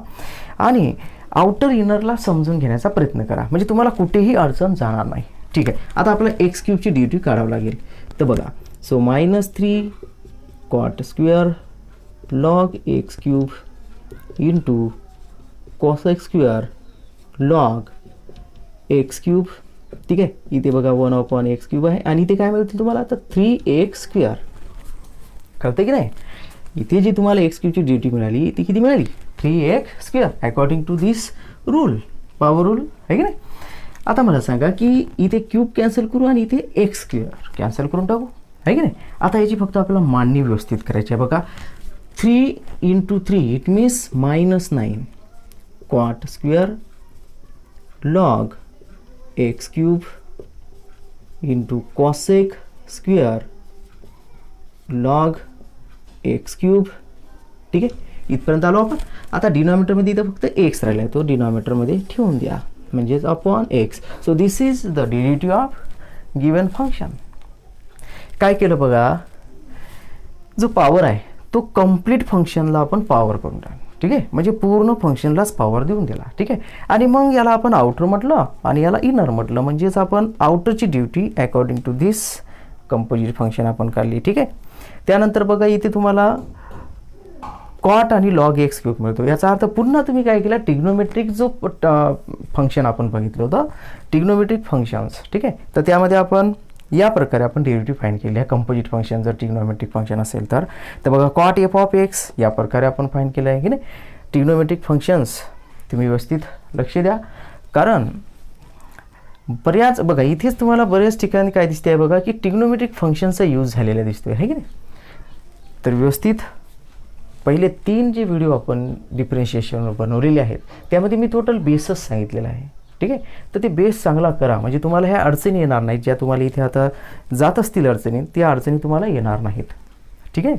आणि आउटर इनरला समजून घेण्याचा प्रयत्न करा, म्हणजे तुम्हाला कुठेही अडचण जाणार नाही. ठीक आहे, आता आपल्याला एक्स क्यूबची ड्युटी काढावं लागेल. तर बघा so -3 cot square log x cube into cos x square log x cube. ठीक आहे, इथे बघा 1/x क्यूब आहे आणि इथे काय मिळतील तुम्हाला, तर 3x स्क्वेअर. कळतं की नाही. इथे जी तुम्हाला एक्स क्यूबची ड्युटी मिळाली ती किती मिळाली, 3x square according to this rule, power rule आहे की नाही. आता मला सांगा की इथे क्यूब कॅन्सल करू आणि इथे एक्स स्क्वेअर कॅन्सल करून टाकू आहे की नाही. आता याची फक्त आपल्याला मांडणी व्यवस्थित करायची आहे. बघा 3 × 3 it means -9 cot square log x cube into cosec square log x cube. ठीक आहे, इथपर्यंत आलो आपण. आता डिनॉमिनेटरमध्ये इथं फक्त एक्स राहिला आहे, तो डिनॉमिनेटरमध्ये ठेवून द्या म्हणजेच upon x. So this is the derivative of given function. काय केलं बघा, जो पॉवर आहे तो कंप्लीट फंक्शनला आपण पॉवर करून टाकला. ठीक आहे, म्हणजे पूर्ण फंक्शनलाच पॉवर देऊन दिला. ठीक आहे, आणि मग याला आपण आउटर म्हटलं आणि याला इनर म्हटलं, म्हणजेच आपण आउटरची duty according to this composite function आपण काढली. ठीक आहे, त्यानंतर बघा इथे तुम्हाला कॉट आणि लॉग एक्स क्यूब मिळतो. याचा अर्थ पुन्हा तुम्ही काय केलं, ट्रिग्नोमेट्रिक जो फंक्शन आपण बघितलं होतं ट्रिग्नोमेट्रिक फंक्शन्स. ठीक आहे, तर त्यामध्ये आपण या प्रकारे आपण डेरिव्हेटिव्ह फाइंड केली आहे. कंपोजिट फंक्शन जर ट्रिग्नोमेट्रिक फंक्शन असेल तर बघा कॉट एफ ऑफ एक्स या प्रकारे आपण फाइंड केलं आहे की नाही. ट्रिग्नोमेट्रिक फंक्शन्स तुम्ही व्यवस्थित लक्ष द्या, कारण बऱ्याच बघा इथेच तुम्हाला बऱ्याच ठिकाणी काय दिसते आहे बघा की ट्रिग्नोमेट्रिक फंक्शनचा यूज झालेला दिसतोय आहे की नाही. तर व्यवस्थित पहिले 3 जे व्हिडिओ आपण डिफरन्शिएशनवर बनवलेले आहेत त्यामध्ये मी टोटल बेसच सांगितलेला आहे. ठीक आहे, तर ते बेस चांगला करा, म्हणजे तुम्हाला ह्या अडचणी येणार नाहीत. ज्या तुम्हाला इथे आता जात असतील अडचणी, त्या अडचणी तुम्हाला येणार नाहीत. ठीक आहे,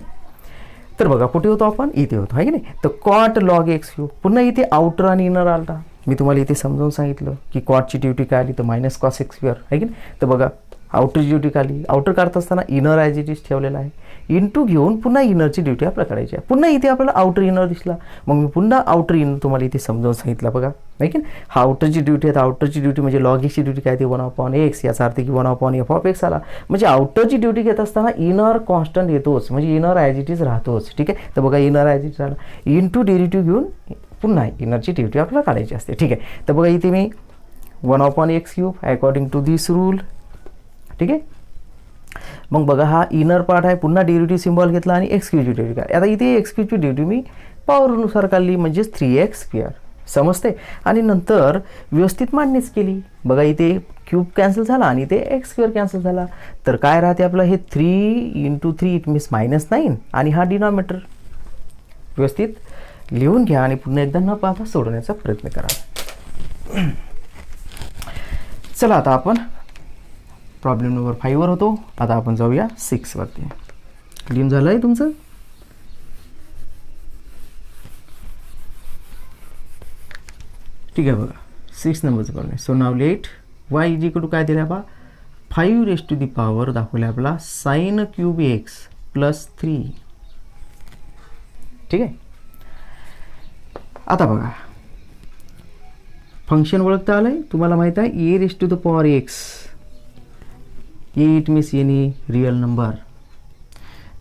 तर बघा कुठे होतो आपण, इथे होतो आहे की नाही. तर कॉट लॉग एक्स क्यूब, पुन्हा इथे आउटर आणि इनर आलता. मी तुम्हाला इथे समजावून सांगितलं की कॉटची ड्युटी काय आली, तर -cos x स्क्वेअर आहे की नाही. तर बघा आउटरची ड्युटी काढली. आउटर काढत असताना इनर ॲज इट इज ठेवलेला आहे. इंटू घेऊन पुन्हा इनरची ड्युटी आपल्याला काढायची आहे. पुन्हा इथे आपल्याला आउटर इनर दिसला, मग मी पुन्हा आउटर इनर तुम्हाला इथे समजावून सांगितलं बघा, नाही की हा आउटरची ड्युटी आहे. तर आउटरची ड्युटी म्हणजे लॉग एक्सची ड्युटी काय ते 1/x, याचा अर्थ की 1/f आला. म्हणजे आउटरची ड्युटी घेत असताना इनर कॉन्स्टंट येतोच, म्हणजे इनर ॲज इट इज राहतोच. ठीक आहे, तर बघा इनर ॲज इट इज राहिला, इंटू डेरिव्हेटिव्ह घेऊन पुन्हा इनरची ड्युटी आपल्याला काढायची असते. ठीक आहे, तर बघा इथे मी 1/x³ according to this rule. ठीक आहे, मग बघा हा इनर पार्ट आहे, पुन्हा डेरिव्हेटिव्ह सिम्बॉल घेतला आणि एक्सक्यूची ड्युटी काय. आता इथे एक्सक्यूची ड्युटी मी पॉवरनुसार काढली, म्हणजेच 3x². समजते. आणि नंतर व्यवस्थित मांडणीच केली. बघा इथे क्यूब कॅन्सल झाला आणि इथे x² कॅन्सल झाला. तर काय राहते आपलं हे 3 × 3 इट मीन्स -9 आणि हा डिनॉमिनेटर. व्यवस्थित लिहून घ्या आणि पुन्हा एकदा न पाहता सोडवण्याचा प्रयत्न करा. चला आता आपण प्रॉब्लेम नंबर 5 वर होतो. आता आपण जाऊया 6 वरती. लिहून झालं आहे तुमचं? ठीक आहे, बघा 6 नंबरचं problem. So now let y is equal to काय दिलं बा 5 दाखवलं आपला sin³ x + 3. ठीक आहे, आता बघा फंक्शन ओळखता आलंय तुम्हाला माहित आहे e⁻x. It means any real number.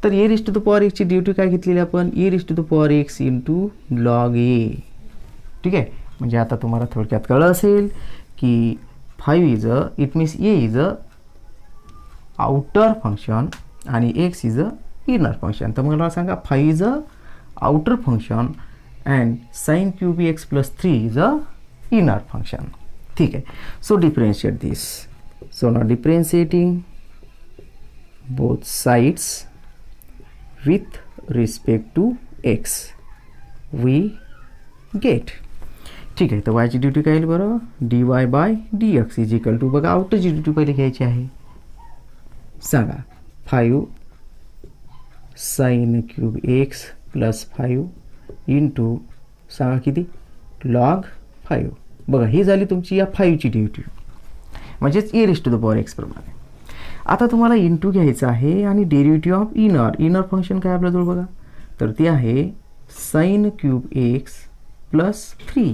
तर e⁻x ची ड्युटी काय घेतलेली आपण e⁻x × log a. ठीक आहे, म्हणजे आता तुम्हाला थोडक्यात कळलं असेल की 5 it means a is a outer function आणि x is a inner function. तर मला सांगा 5 is a outer function and sin³ x + 3 is a inner function. ठीक आहे, so differentiate this. So now differentiating both sides with respect to x we get. ठीक आहे, तर y ची duty काय येईल बरं dy/dx इज इक्वल टू बघा आउटरची ड्युटी पहिले घ्यायची आहे. सांगा 5 sin³ x + 5 इंटू सांगा किती log 5. बघा ही झाली तुमची या 5 ची ड्युटी, म्हणजेच e⁻x प्रमाणे. आता तुम्हाला इंटू घ्यायचं आहे आणि डेरिव्हेटिव्ह ऑफ इनर फंक्शन काय आपल्याजवळ बघा, तर ते आहे sin³ x + 3.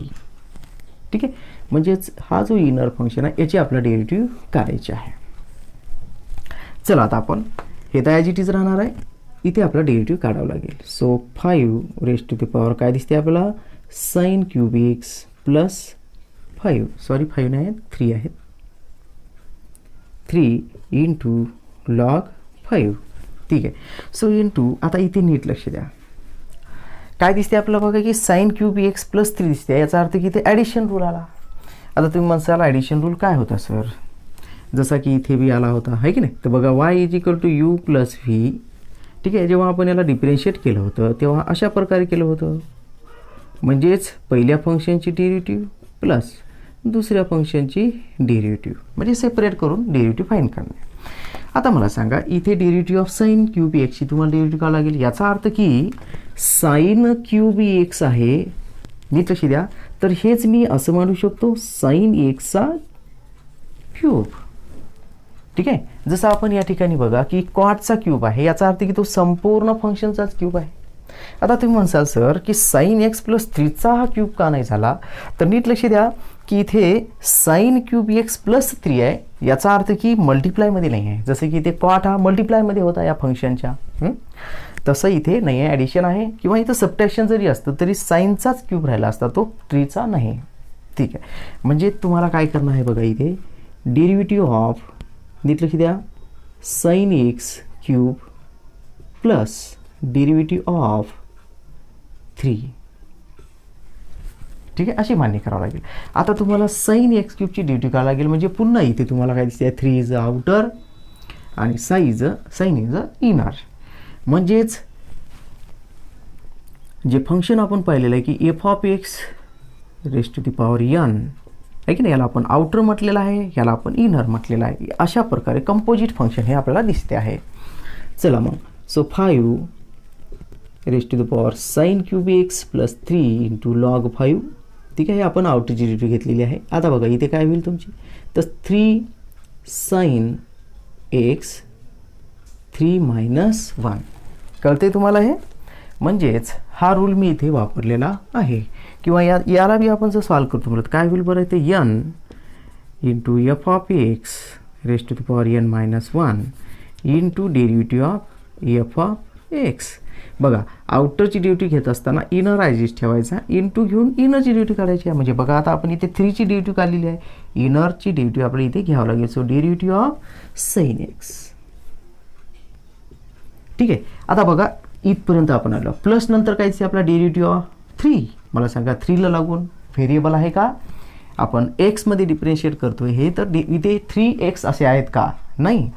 ठीक आहे, म्हणजेच हा जो इनर फंक्शन आहे याची आपला डेरिव्हेटिव्ह काढायचे आहे. चला आता आपण हे तर ॲज इट इज राहणार आहे, इथे आपला डेरिव्हेटिव्ह काढावं लागेल. सो 5 काय दिसते आपल्याला sin³ x + 5 सॉरी 5 नाही आहेत 3 आहेत 3 इंटू log 5. ठीक आहे, सो इंटू आता इथे नीट लक्ष द्या काय दिसते आपल्याला बघा की sin³ x + 3 दिसते. याचा अर्थ की इथे ॲडिशन रूल आला. आता तुम्ही म्हणसाल ॲडिशन रूल काय होता सर, जसा की इथे बी आला होता आहे की नाही. तर बघा y is equal to u + v. ठीक आहे, जेव्हा आपण याला डिफरेन्शिएट केलं होतं तेव्हा अशा प्रकारे केलं होतं, म्हणजेच पहिल्या फंक्शनची डेरिव्हेटिव्ह प्लस दुसऱ्या फंक्शनची डेरिव्हेटिव्ह, म्हणजे सेपरेट करून डेरिव्हेटिव्ह फाईंड करणे. आता मला सांगा इथे डेरिव्हेटिव्ह ऑफ sin³ x ची तुम्हाला डेरिव्हेटिव्ह काढावं लागेल. याचा अर्थ की sin³ x आहे, नीट लक्ष द्या, तर हेच मी असं म्हणू शकतो sin x³. ठीक आहे, जसं आपण या ठिकाणी बघा की कॉटचा क्यूब आहे, याचा अर्थ की तो संपूर्ण फंक्शनचाच क्यूब आहे. आता तुम्ही म्हणसाल सर की sin x + 3 हा क्यूब का नाही झाला, तर नीट लक्ष द्या की इथे sin³ x + 3 आहे, याचा अर्थ की मल्टिप्लायमध्ये नाही आहे. जसं की इथे कॉट हा मल्टिप्लायमध्ये होता या फंक्शनच्या, तसं इथे नाही आहे, ॲडिशन आहे. किंवा इथं सबट्रॅक्शन जरी असतं तरी साईनचाच क्यूब राहिला असता, तो 3चा नाही. ठीक आहे, म्हणजे तुम्हाला काय करणं आहे बघा इथे डेरिव्हेटिव्ह ऑफ नीट लक्ष द्या sin x³ plus derivative of 3. ठीक आहे, अशी मान्य करावं लागेल. आता तुम्हाला sin x³ ची ड्युटी करावं लागेल, म्हणजे पुन्हा इथे तुम्हाला काय दिसते 3 इज आउटर आणि sin इज इनर. म्हणजेच जे फंक्शन आपण पाहिलेलं आहे की f(x⁴n) आहे की नाही, याला आपण आउटर म्हटलेलं आहे, याला आपण इनर म्हटलेलं आहे. अशा प्रकारे कंपोजिट फंक्शन हे आपल्याला दिसते आहे. चला मग so 5(sin³ x + 3 into log 5. ठीक आहे, आपण आउटरची ड्युटी घेतलेली आहे. आता बघा इथे काय होईल तुमची, तर 3 sin एक्स 3 मायनस 1. कळते तुम्हाला हे? म्हणजेच हा रूल मी इथे वापरलेला आहे. किंवा याला बी आपण जर सॉल्व करतो म्हणत काय होईल बरं, ते n into f of x raise to the power n minus 1 into derivative of f of x. बघा आउटरची डेरिव्हेटिव्ह घेत असताना इनर ॲजिस्ट ठेवायचा, इंटू घेऊन इनरची डेरिव्हेटिव्ह काढायची आहे. म्हणजे बघा आता आपण इथे 3ची डेरिव्हेटिव्ह काढलेली आहे, इनरची डेरिव्हेटिव्ह आपल्याला इथे घ्यावं लागेल. So derivative of sine x. ठीक आहे. आता बघा इथपर्यंत आपण आलो. प्लस नंतर काय दिसते आपला डेरिव्हेटिव्ह ऑफ 3. मला सांगा 3ला लागून व्हेरिएबल आहे का? आपण एक्समध्ये डिफरेन्शिएट करतोय हे, तर इथे 3x असे आहेत का? नाही.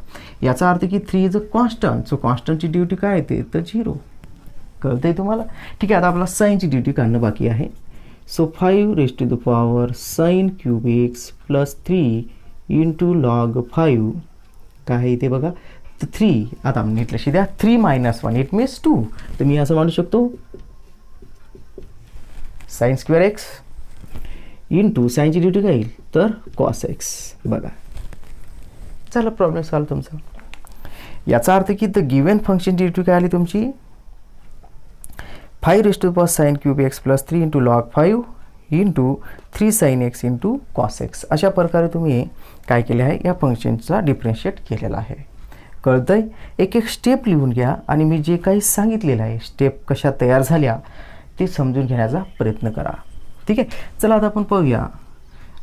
याचा अर्थ की 3 इज अ कॉन्स्टंट. सो कॉन्स्टंटची ड्युटी काय येते तर 0. कळतंय तुम्हाला? ठीक आहे. आता आपला साईनची ड्युटी काढणं बाकी आहे. So 5 raise to the power sine cube x plus 3 into log 5 काय आहे इथे बघा तर 3. आता नीट लक्ष द्या, 3 मायनस 1 इट मीन्स 2. तर मी असं म्हणू शकतो साइन स्क्वेअर एक्स इंटू साईनची ड्युटी काय येईल तर कॉस एक्स. बघा चला प्रॉब्लेम सॉल्व तुमचा. याचा अर्थ की द गिवन फंक्शनची ड्युटी काय आली तुमची 5 raise to the power sine cube x plus 3 into log 5 into 3 sine x into cos x. अशा प्रकारे तुम्ही काय केले आहे या फंक्शनचा डिफरेन्शिएट केलेला आहे. कळतंय? एक एक स्टेप लिहून घ्या आणि मी जे काही सांगितलेलं आहे स्टेप कशा तयार झाल्या ते समजून घेण्याचा प्रयत्न करा. ठीक आहे. चला आता आपण पाहूया.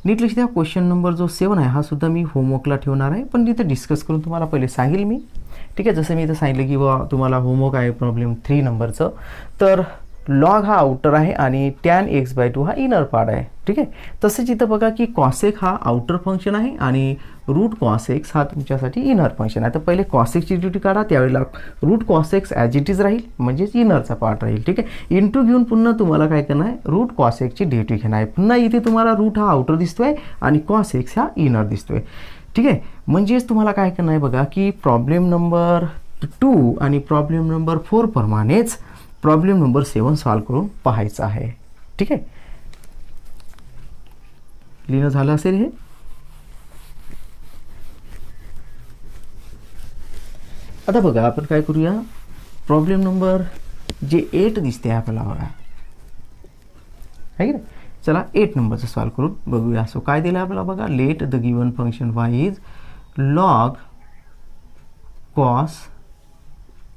नीट लक्ष द्या, क्वेश्चन नंबर जो 7 आहे हा सुद्धा मी होमवर्कला ठेवणार आहे, पण तिथे डिस्कस करून तुम्हाला पहिले सांगेल मी. ठीक आहे. जसं मी इथं सांगितलं की बा तुम्हाला होमवर्क आहे प्रॉब्लेम 3 नंबरचं, तर लॉग हा आउटर आहे आणि टॅन x/2 हा इनर पार्ट आहे. ठीक आहे. तसंच इथं बघा की कॉसेक हा आउटर फंक्शन आहे आणि रूट कॉसेक्स हा तुमच्यासाठी इनर फंक्शन आहे. तर पहिले कॉसेक्सची ड्युटी काढा, त्यावेळेला root cosec x as it is राहील म्हणजेच इनरचा पार्ट राहील. ठीक आहे. इंटू घेऊन पुन्हा तुम्हाला काय करणार आहे रूट कॉसेक्सची ड्युटी घेणार आहे. पुन्हा इथे तुम्हाला रूट हा आउटर दिसतोय आणि कॉसेक्स हा इनर दिसतोय. ठीक आहे. म्हणजेच तुम्हाला काय करणार आहे बघा की प्रॉब्लेम नंबर 2 आणि प्रॉब्लेम नंबर 4 प्रमाणेच प्रॉब्लेम नंबर 7 सॉल्व करून पाहायचं आहे. ठीक आहे. लिहिणं झालं असेल हे. आता बघा आपण काय करूया, प्रॉब्लेम नंबर जे 8 दिसते आपल्याला बघा आहे की नाही. चला 8 नंबरचं सॉल्व करून बघूया. सो काय दिलं आपल्याला बघा, late the given function y is log cos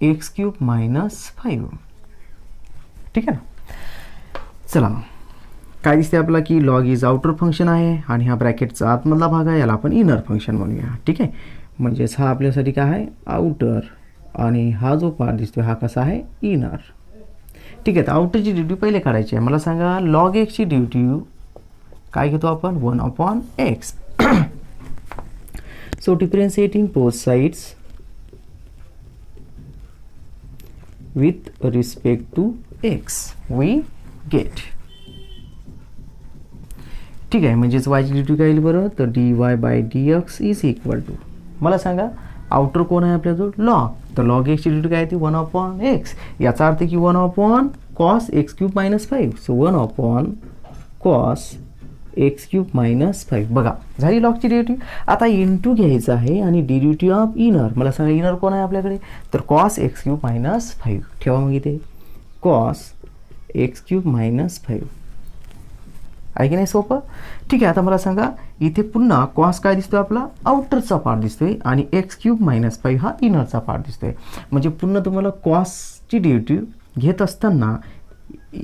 x³ minus 5. ठीक आहे ना. चला काय दिसते आपल्याला की लॉग इज आउटर फंक्शन आहे आणि हा ब्रॅकेटचा आतमधला भाग आहे, याला आपण इनर फंक्शन म्हणूया. ठीक आहे. म्हणजेच हा आपल्यासाठी काय आहे आउटर आणि हा जो पार्ट दिसतोय हा कसा आहे इनर. ठीक आहे. तर आउटरची ड्युटी पहिले काढायची आहे. मला सांगा लॉग एक्सची ड्युटी काय घेतो आपण 1/x. So differentiating both sides with respect to x we get. ठीक आहे. म्हणजेच y ची ड्युटी काय येईल बरं तर dy/dx इज इक्वल टू मला सांगा आउटर कोण आहे आपल्याजवळ लॉग, तर लॉग एक्सची ड्युटी काय येते 1/x. याचा अर्थ की 1/cos x³ minus 5. So 1/cos x³ minus 5. बघा झाली लॉगची डेरिव्हेटिव्ह. आता इंटू घ्यायचं आहे आणि डेरिव्हेटिव्ह ऑफ इनर. मला सांगा इनर कोण आहे आपल्याकडे तर cos x³ मायनस 5. ठेवा मग इथे cos x³ मायनस 5 आहे की नाही सोपं. ठीक आहे. आता मला सांगा इथे पुन्हा कॉस काय दिसतोय आपला आउटरचा पार्ट दिसतोय आणि x³ मायनस 5 हा इनरचा पार्ट दिसतोय. म्हणजे पुन्हा तुम्हाला कॉसची डेरिव्हेटिव्ह घेत असताना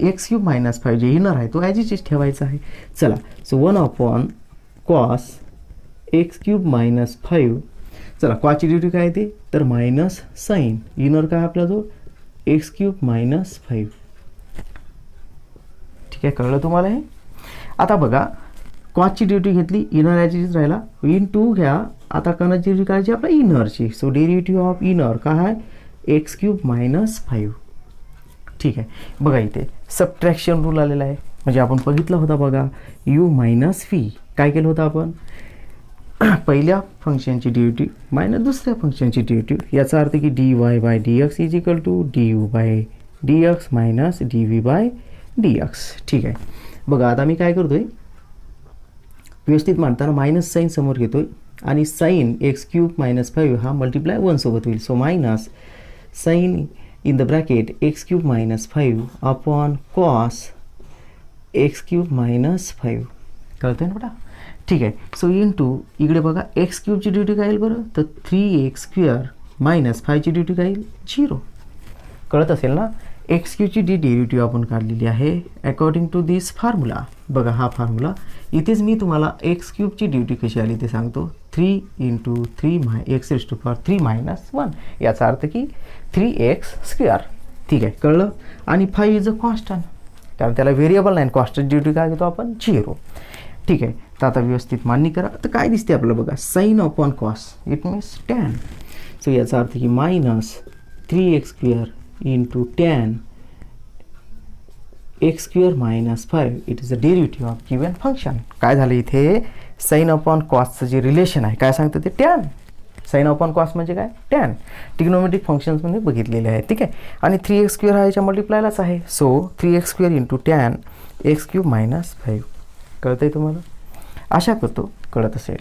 x³ मायनस 5 जे इनर आहे तो ॲज इट इज ठेवायचा आहे. चला सो 1/cos x³ मायनस 5. चला कॉसची ड्युटी काय येते तर मायनस साईन इनर काय आपल्याजवळ x³ मायनस 5. ठीक आहे. कळलं तुम्हाला हे. आता बघा कॉसची ड्युटी घेतली, इनर ॲज इट इज राहिला, इंटू घ्या आता कणाची ड्युटी काढायची आपल्या इनरची. सो डेरिव्हेटिव्ह ऑफ इनर काय आहे x³ मायनस 5. ठीक आहे. बघा इथे सबट्रॅक्शन रूल आलेला आहे. म्हणजे आपण बघितलं होता बघा u मायनस v. काय केलं होतं आपण पहिल्या फंक्शनची डेरिव्हेटिव्ह मायनस दुसऱ्या फंक्शनची डेरिव्हेटिव्ह. याचा अर्थ की dy/dx is equal to du/dx minus dv/dx. ठीक आहे. बघा आता मी काय करतोय व्यवस्थित मांडताना मायनस साईन समोर घेतोय आणि साईन एक्स क्यूब मायनस 5 हा मल्टिप्लाय 1 सोबत होईल. So minus sign in the bracket x cube minus 5 upon cos x cube minus 5. कळतं ना बेटा? ठीक आहे. सो इंटू इकडे बघा एक्स क्यूबची ड्युटी काय येईल बरं, तर 3x स्क्वेअर मायनस 5ची ड्युटी काय येईल 0. कळत असेल ना? एक्स क्यूबची डेरिव्हेटिव्ह आपण काढलेली आहे अकॉर्डिंग टू दिस फॉर्म्युला. बघा हा फॉर्म्युला. इथेच मी तुम्हाला एक्स क्यूबची ड्युटी कशी आली ते सांगतो. 3 into 3 x raise to power 3 minus 1, याचा अर्थ की 3x स्क्वेअर. ठीक आहे, कळलं. आणि 5 इज अ कॉन्स्टंट, कारण त्याला व्हेरिएबल नाही, कॉन्स्टंट ड्युटी काय घेतो आपण 0. ठीक आहे, तर आता व्यवस्थित मान्य करा. तर काय दिसते आपलं बघा, sine upon cos it means tan. So याचा अर्थ की minus 3x square into tan x square minus 5 it is a derivative of given function. काय झालं इथे, साईन अपॉन कॉसचं जे रिलेशन आहे काय सांगतं ते टॅन. साईन अपॉन कॉस म्हणजे काय, टॅन. ट्रिग्नोमेट्रिक फंक्शन्समध्ये बघितलेले आहे. ठीक आहे, आणि 3x स्क्वेअर हा याच्या मल्टिप्लायलाच आहे. So 3x square into tan x cube minus 5. कळतं आहे तुम्हाला? आशा करतो कळत असेल.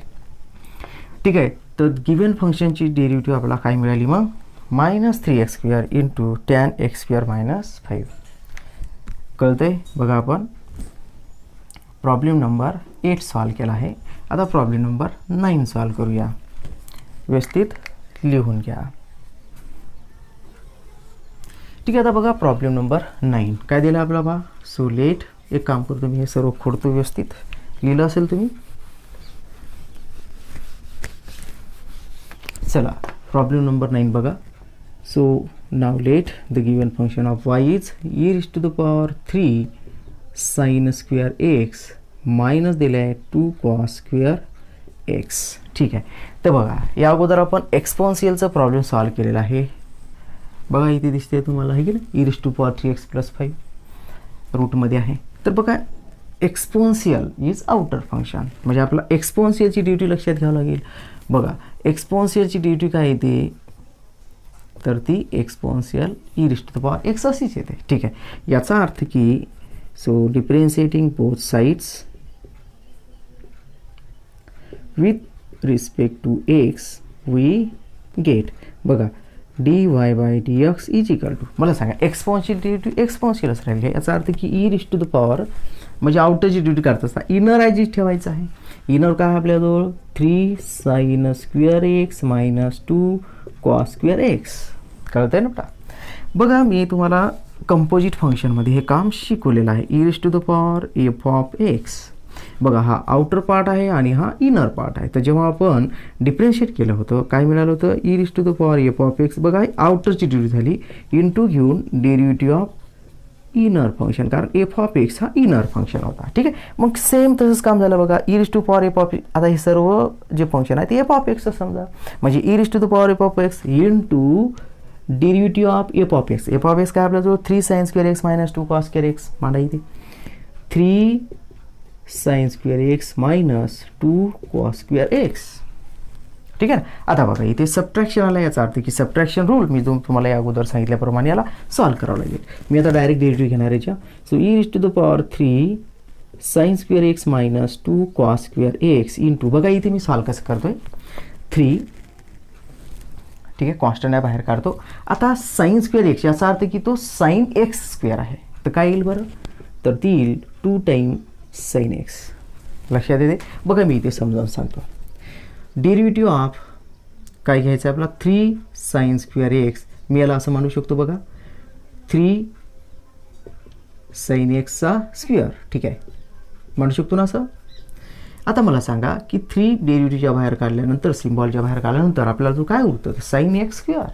ठीक आहे, तर गिवन फंक्शनची डेरिव्हेटिव्ह आपल्याला काय मिळाली मग, minus 3x square into tan x square minus 5. कळतं आहे? बघा आपण प्रॉब्लेम नंबर 8 सॉल्व केला आहे. आता प्रॉब्लेम नंबर 9 सॉल्व करूया. व्यवस्थित लिहून घ्या. ठीक आहे, आता बघा प्रॉब्लेम नंबर 9 काय दिलं आपला बा. सो लेट एक काम करतो मी, हे सर्व खोडतो. व्यवस्थित लिहिलं असेल तुम्ही. चला प्रॉब्लेम नंबर 9 बघा. So now late the given function of y is e raised to the power 3 sin square x minus दिलं आहे 2 cos स्क्वेअर x. ठीक आहे, तर बघा या अगोदर आपण एक्सपोन्शियलचा प्रॉब्लेम सॉल्व केलेला आहे. बघा इथे दिसते तुम्हाला आहे की नाही, e raised to power 3x plus 5 रूटमध्ये आहे. तर बघा एक्सपोन्शियल इज आउटर फंक्शन, म्हणजे आपला एक्सपोन्शियलची ड्युटी लक्षात घ्यावं लागेल. बघा एक्सपोन्शियलची ड्युटी काय येते, तर ती exponential e raise to the power x अशीच येते. ठीक आहे, याचा अर्थ की so differentiating both sides with respect to x we get. बघा dy by dx is equal to, मला सांगा एक्सपोन्शियल ड्युटी एक्सपोन्शियलच राहिली आहे. याचा अर्थ की e raise to the power म्हणजे आउटरची ड्युटी करत असता इनर ॲजिज ठेवायचं आहे. इनर काय आपल्याजवळ 3 sin square x minus 2 cos square x. कळतं आहे ना बेटा? बघा मी तुम्हाला कंपोजिट फंक्शनमध्ये हे काम शिकवलेलं आहे. E raise to the power f of x. बघा हा आउटर पार्ट आहे आणि हा इनर पार्ट आहे. तर जेव्हा आपण डिफरेन्शिएट केलं होतं काय मिळालं होतं, e raise to the power f of x. बघा आउटरची ड्युटी झाली इंटू घेऊन डेरिव्हेटिव्ह ऑफ इनर फंक्शन, कारण एफ ऑफ एक्स हा इनर फंक्शन होता. ठीक आहे, मग सेम तसंच काम झालं बघा. E raise to power f of, आता हे सर्व जे फंक्शन आहे ते एफ ऑफ एक्स समजा, म्हणजे e raise to the power f of x into derivative of f of x. F of x काय आपल्याजवळ 3 sin square x minus 2 cos square x. मांडा इथे 3 sin square x minus 2 cos square x. ठीक आहे ना? आता बघा इथे सबट्रॅक्शन आला, याचा अर्थ की सबट्रॅक्शन रूल मी तुम्हाला या अगोदर सांगितल्याप्रमाणे याला सॉल्व करावं लागेल. मी आता डायरेक्ट डेरिव्हेटिव्ह घेणार याच्या. So e raise to the power 3 sin square x minus 2 cos square x into, बघा इथे मी सॉल्व कसं करतोय 3. ठीक आहे, कॉन्स्टंट आहे बाहेर काढतो. आता साईन स्क्वेअर एक्स याचा अर्थ की तो साईन एक्स स्क्वेअर आहे. तर काय येईल बरं, तर ती येईल 2 टाइम साईन एक्स. लक्षात येते? बघा मी इथे समजावून सांगतो. डेरिव्हेटिव्ह ऑफ काय घ्यायचं आहे आपला 3 sin स्क्वेअर एक्स. मी याला असं म्हणू शकतो बघा 3 sin एक्सचा स्क्वेअर. ठीक आहे, म्हणू शकतो ना असं. आता मला सांगा की 3 डेरिव्हेटिव्हच्या बाहेर काढल्यानंतर, सिम्बॉलच्या बाहेर काढल्यानंतर आपल्याला जो काय उरतं साईन एक्स स्क्वेअर,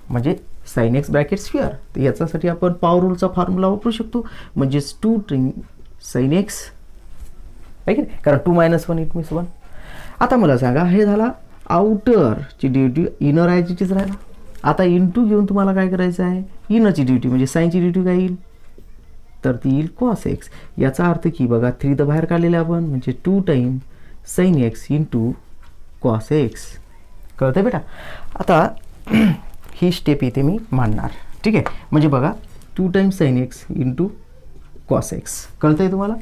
म्हणजे साईन एक्स ब्रॅकेट स्क्वेअर. तर याच्यासाठी आपण पॉवर रूलचा फॉर्म्युला वापरू शकतो, म्हणजेच 2 टाइम साईन एक्स आहे की नाही, कारण 2 - 1 इट मीन्स 1. आता मला सांगा हे झाला आउटरची ड्युटी, इनर ॲजिटीच राहिला. आता इंटू घेऊन तुम्हाला काय करायचं आहे, इनरची ड्युटी म्हणजे साईनची ड्युटी काय येईल, तर ती येईल कॉस एक्स. याचा अर्थ की बघा 3 तर बाहेर काढलेले आपण, म्हणजे 2 time sine x into cos x. कळतं बेटा? आता ही स्टेप इथे मी मांडणार. ठीक आहे, म्हणजे बघा 2 time sine x into cos x. कळतं आहे तुम्हाला?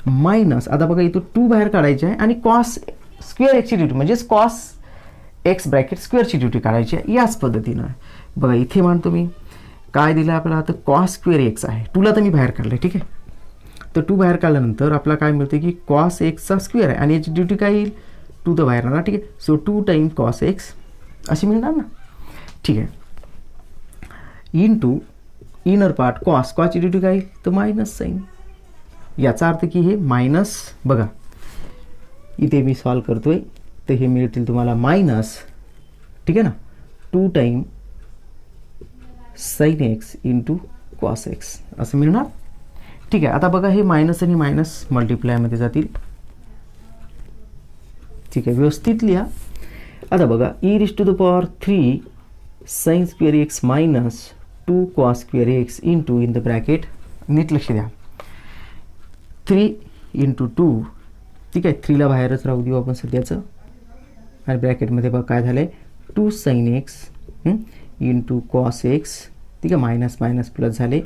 मायनस, आता बघा इथं 2 बाहेर काढायचे आहे आणि कॉस स्क्वेअर एक्सची ड्युटी म्हणजेच कॉस एक्स ब्रॅकेट स्क्वेअरची ड्युटी काढायची आहे याच पद्धतीनं. बघा इथे मानतो मी काय दिलं आपल्याला, तर कॉस स्क्वेअर एक्स आहे. टूला तर मी बाहेर काढलं, ठीक आहे. तर टू बाहेर काढल्यानंतर आपल्याला काय मिळते की कॉस एक्सचा स्क्वेअर आहे आणि याची ड्युटी काय येईल, टू तर बाहेर राहणार, ठीक आहे. सो 2 टाइम कॉस एक्स अशी मिळणार ना, ठीक आहे. इंटू इनर पार्ट कॉसची ड्युटी काय येईल, तर मायनस साईन. याचा अर्थ की हे मायनस, बघा इथे मी सॉल्व करतोय तर हे मिळतील तुम्हाला मायनस, ठीक आहे ना, 2 time sine x into cos x असं मिळणार, ठीक आहे. आता बघा हे मायनस आणि मायनस मल्टिप्लायमध्ये जातील, ठीक आहे. व्यवस्थित लिहा. आता बघा e⁻³ sine square x minus 2 cos square x into in the bracket, नीट लक्ष द्या, 3 इंटू 2, ठीक आहे. 3ला बाहेरच राहू देऊ आपण सध्याचं, आणि ब्रॅकेटमध्ये बघा काय झालं आहे, 2 sine x into cos x, ठीक आहे. मायनस मायनस प्लस झाले,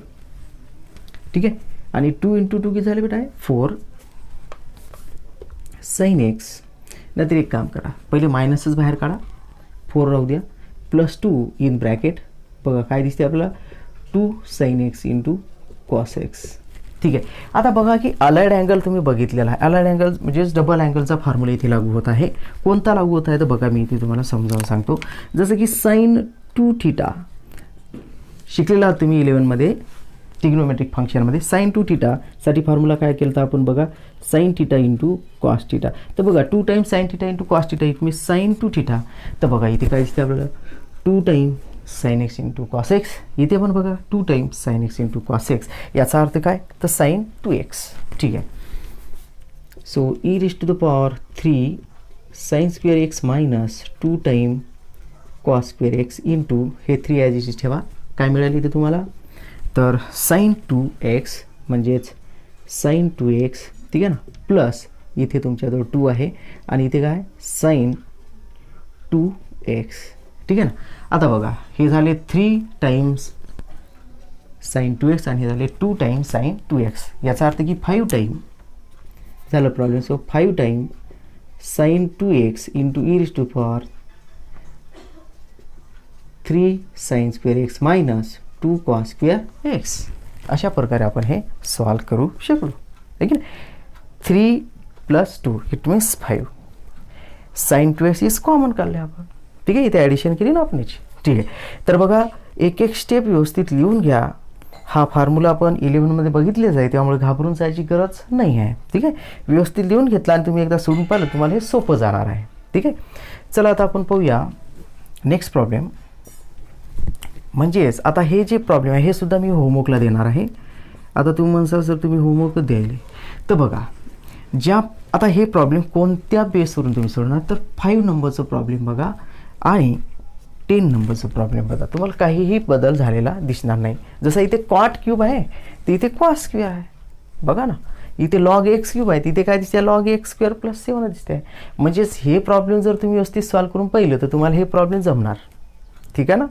ठीक आहे. आणि 2 इंटू 2 किती झाले बेटा आहे, 4 साईन एक्स. नंतर एक काम करा, पहिले मायनसच बाहेर काढा, 4 राहू द्या, प्लस 2 इन ब्रॅकेट, बघा काय दिसते आपल्याला, 2 sine x into cos x, ठीक आहे. आता बघा की अलाइड अँगल तुम्ही बघितलेला आहे. अलाइड अँगल म्हणजेच डबल अँगलचा फॉर्म्युला इथे लागू होत आहे. कोणता लागू होत आहे तर बघा मी इथे तुम्हाला समजावून सांगतो. जसं की साईन 2θ शिकलेला आहात तुम्ही 11मध्ये ट्रिग्नोमेट्रिक फंक्शनमध्ये. साईन 2θ साठी फॉर्म्युला काय केलं तर आपण बघा, साईन θ इंटू कॉस θ. तर बघा 2 time sine θ into cos θ it means sine 2θ. तर बघा इथे काय दिसते आपल्याला, 2 time sine x into cos x. इथे पण बघा 2 time sine x into cos x. याचा अर्थ काय तर साईन 2x, ठीक आहे. So e⁻³ sine square x minus 2 time cos square x into हे 3 ॲज इट इज ठेवा. काय मिळाली इथे तुम्हाला, तर साईन 2x म्हणजेच साईन 2x, ठीक आहे ना, प्लस इथे तुमच्याजवळ 2 आहे आणि इथे काय साईन 2x, ठीक आहे ना. आता बघा हे झाले 3 टाइम्स साईन 2x आणि हे झाले 2 टाइम साईन 2x. याचा अर्थ की 5 टाइम झालं problem. So 5 time sine 2x into e⁻³ sine square x minus 2 cos square x. अशा प्रकारे आपण हे सॉल्व करू शकलो, ठीक आहे. 3 + 2 it means 5. Sine 2x is common काढले आपण, ठीक आहे. इथे ॲडिशन केली ना आपण याची, ठीक आहे. तर बघा एक एक स्टेप व्यवस्थित लिहून घ्या. हा फॉर्म्युला आपण 11मध्ये बघितलेच आहे, त्यामुळे घाबरून जायची गरज नाही आहे, ठीक आहे. व्यवस्थित लिहून घेतला आणि तुम्ही एकदा सोडून पाहिलं तुम्हाला हे सोपं जाणार आहे, ठीक आहे. चला आता आपण पाहूया नेक्स्ट प्रॉब्लेम. म्हणजेच आता हे जे प्रॉब्लेम आहे हे सुद्धा मी होमवर्कला देणार आहे. आता तुम्ही म्हणसाल सर तुम्ही होमवर्क द्यायले, तर बघा ज्या आता हे प्रॉब्लेम कोणत्या बेसवरून तुम्ही सोडणार, तर 5 नंबरचं प्रॉब्लेम बघा आणि 10 नंबरचं प्रॉब्लेम बघा. तुम्हाला काहीही बदल झालेला दिसणार नाही. जसं इथे कॉट क्यूब आहे तर इथे कॉस क्यूब आहे, बघा ना. इथे लॉग एक्स क्यूब आहे तिथे काय दिसते, लॉग एक्स स्क्वेअर प्लस 7 दिसते. म्हणजेच हे प्रॉब्लेम जर तुम्ही व्यवस्थित सॉल्व करून पाहिलं तर तुम्हाला हे प्रॉब्लेम जमणार, ठीक आहे ना,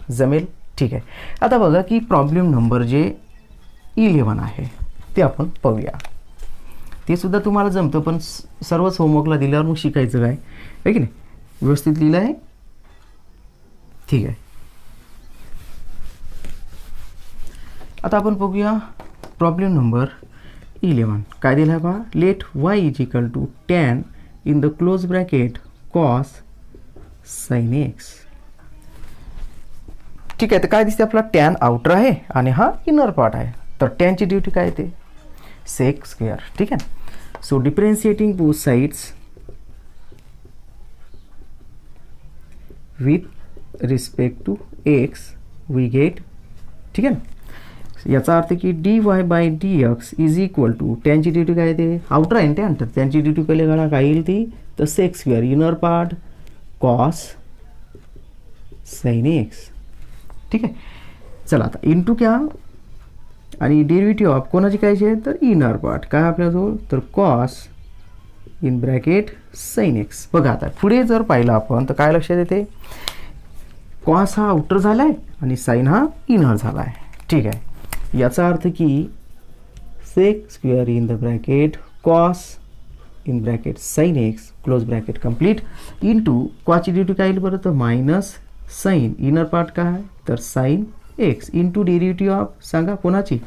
जमेल, ठीक आहे. आता बघा की प्रॉब्लेम नंबर जे 11 आहे ते आपण पाहूया. ते सुद्धा तुम्हाला जमतं, पण सर्वच होमवर्कला दिल्यावर मग शिकायचं काय आहे की नाही. व्यवस्थित लिहिलं आहे, ठीक आहे. आता आपण बघूया प्रॉब्लेम नंबर 11. काय दिलं आहे पहा, let y = tan in the close bracket cos sine x. ठीक आहे. तर काय दिसते आपला टॅन आउटर आहे आणि हा इनर पार्ट आहे. तर टॅनची ड्युटी काय येते, सेक स्क्वेअर, ठीक आहे. So differentiating both sides with respect to x we get, ठीक आहे ना. याचा अर्थ की dy/dx इज इक्वल टू टॅनची ड्युटी काय येते, आउटर आहे टॅन, तर त्यांची ड्युटी पहिले गणा काय येईल ती, तर sec square inner part cos sine x, ठीक आहे. चला आता इंटू क्या आणि डेरिव्हेटिव्ह ऑफ कोणाची काय आहे, तर इनर पार्ट काय आपल्याजवळ, तर cos in bracket sine x. बघा आता पुढे जर पाहिलं आपण तर काय लक्षात येते, कॉस हा आउटर झाला आहे आणि साइन हा इनर झाला आहे, ठीक आहे. याचा अर्थ की sec square in the bracket cos in bracket sine x close bracket complete into कॉची ड्युटी काय येईल बरं तर मायनस साईन इनर पार्ट काय आहे तर sine x into derivative of सांगा कोणाची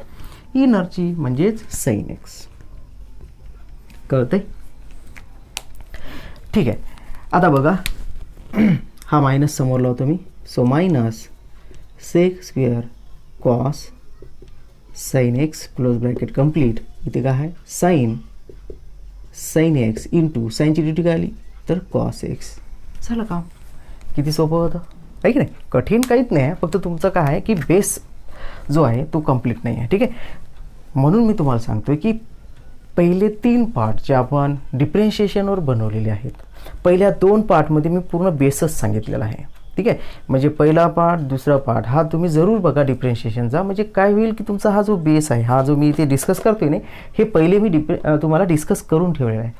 इनरची म्हणजेच साईन एक्स. कळतंय? ठीक आहे. आता बघा हा मायनस समोर लावतो मी. So minus sec square cos sine x close bracket complete इथे काय आहे साईन एक्स इंटू साईनची ड्युटी काय आली तर कॉस एक्स. झालं काम. किती सोपं होतं आहे की नाही? कठीण काहीच नाही आहे, फक्त तुमचं काय आहे की बेस जो आहे तो कंप्लीट नाही आहे. ठीक आहे. म्हणून मी तुम्हाला सांगतोय की पहिले 3 पार्ट जे आपण डिफरेन्शिएशनवर बनवलेले आहेत, पहिल्या 2 पार्टमध्ये मी पूर्ण बेसच सांगितलेला आहे. ठीक आहे. म्हणजे पहिला पार्ट दुसरा पार्ट हा तुम्ही जरूर बघा डिफरेन्शिएशनचा. म्हणजे काय होईल की तुमचा हा जो बेस आहे, हा जो मी इथे डिस्कस करतोय नाही, हे पहिले मी तुम्हाला डिस्कस करून ठेवलेलं आहे.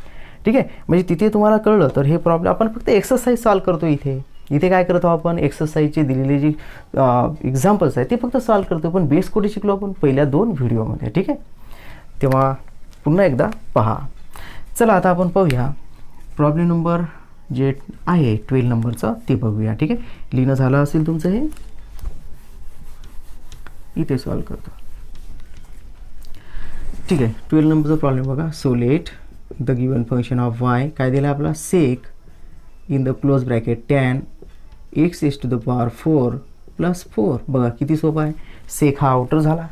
ठीक आहे. म्हणजे तिथे तुम्हाला कळलं तर हे प्रॉब्लेम आपण फक्त एक्सरसाइज सॉल्व करतो. इथे काय करतो आपण एक्सरसाइजचे दिलेले जी एक्झाम्पल्स आहेत ते फक्त सॉल्व करतो. पण बेस कुठे शिकलो आपण पहिल्या 2 व्हिडिओमध्ये. ठीक आहे. तेव्हा पुन्हा एकदा पहा. चला आता आपण पाहूया प्रॉब्लेम नंबर जे आहे 12 नंबरचा ते बघूया. ठीक आहे. लिहिणं झालं असेल तुमचं हे इथे सॉल्व करतो. ठीक आहे. 12 नंबरचा प्रॉब्लेम बघा. So let the given function of y काय दिलं आपला sec in the close bracket tan x is to the power 4 plus 4. बघा किती सोपं आहे. सेक हा आउटर झाला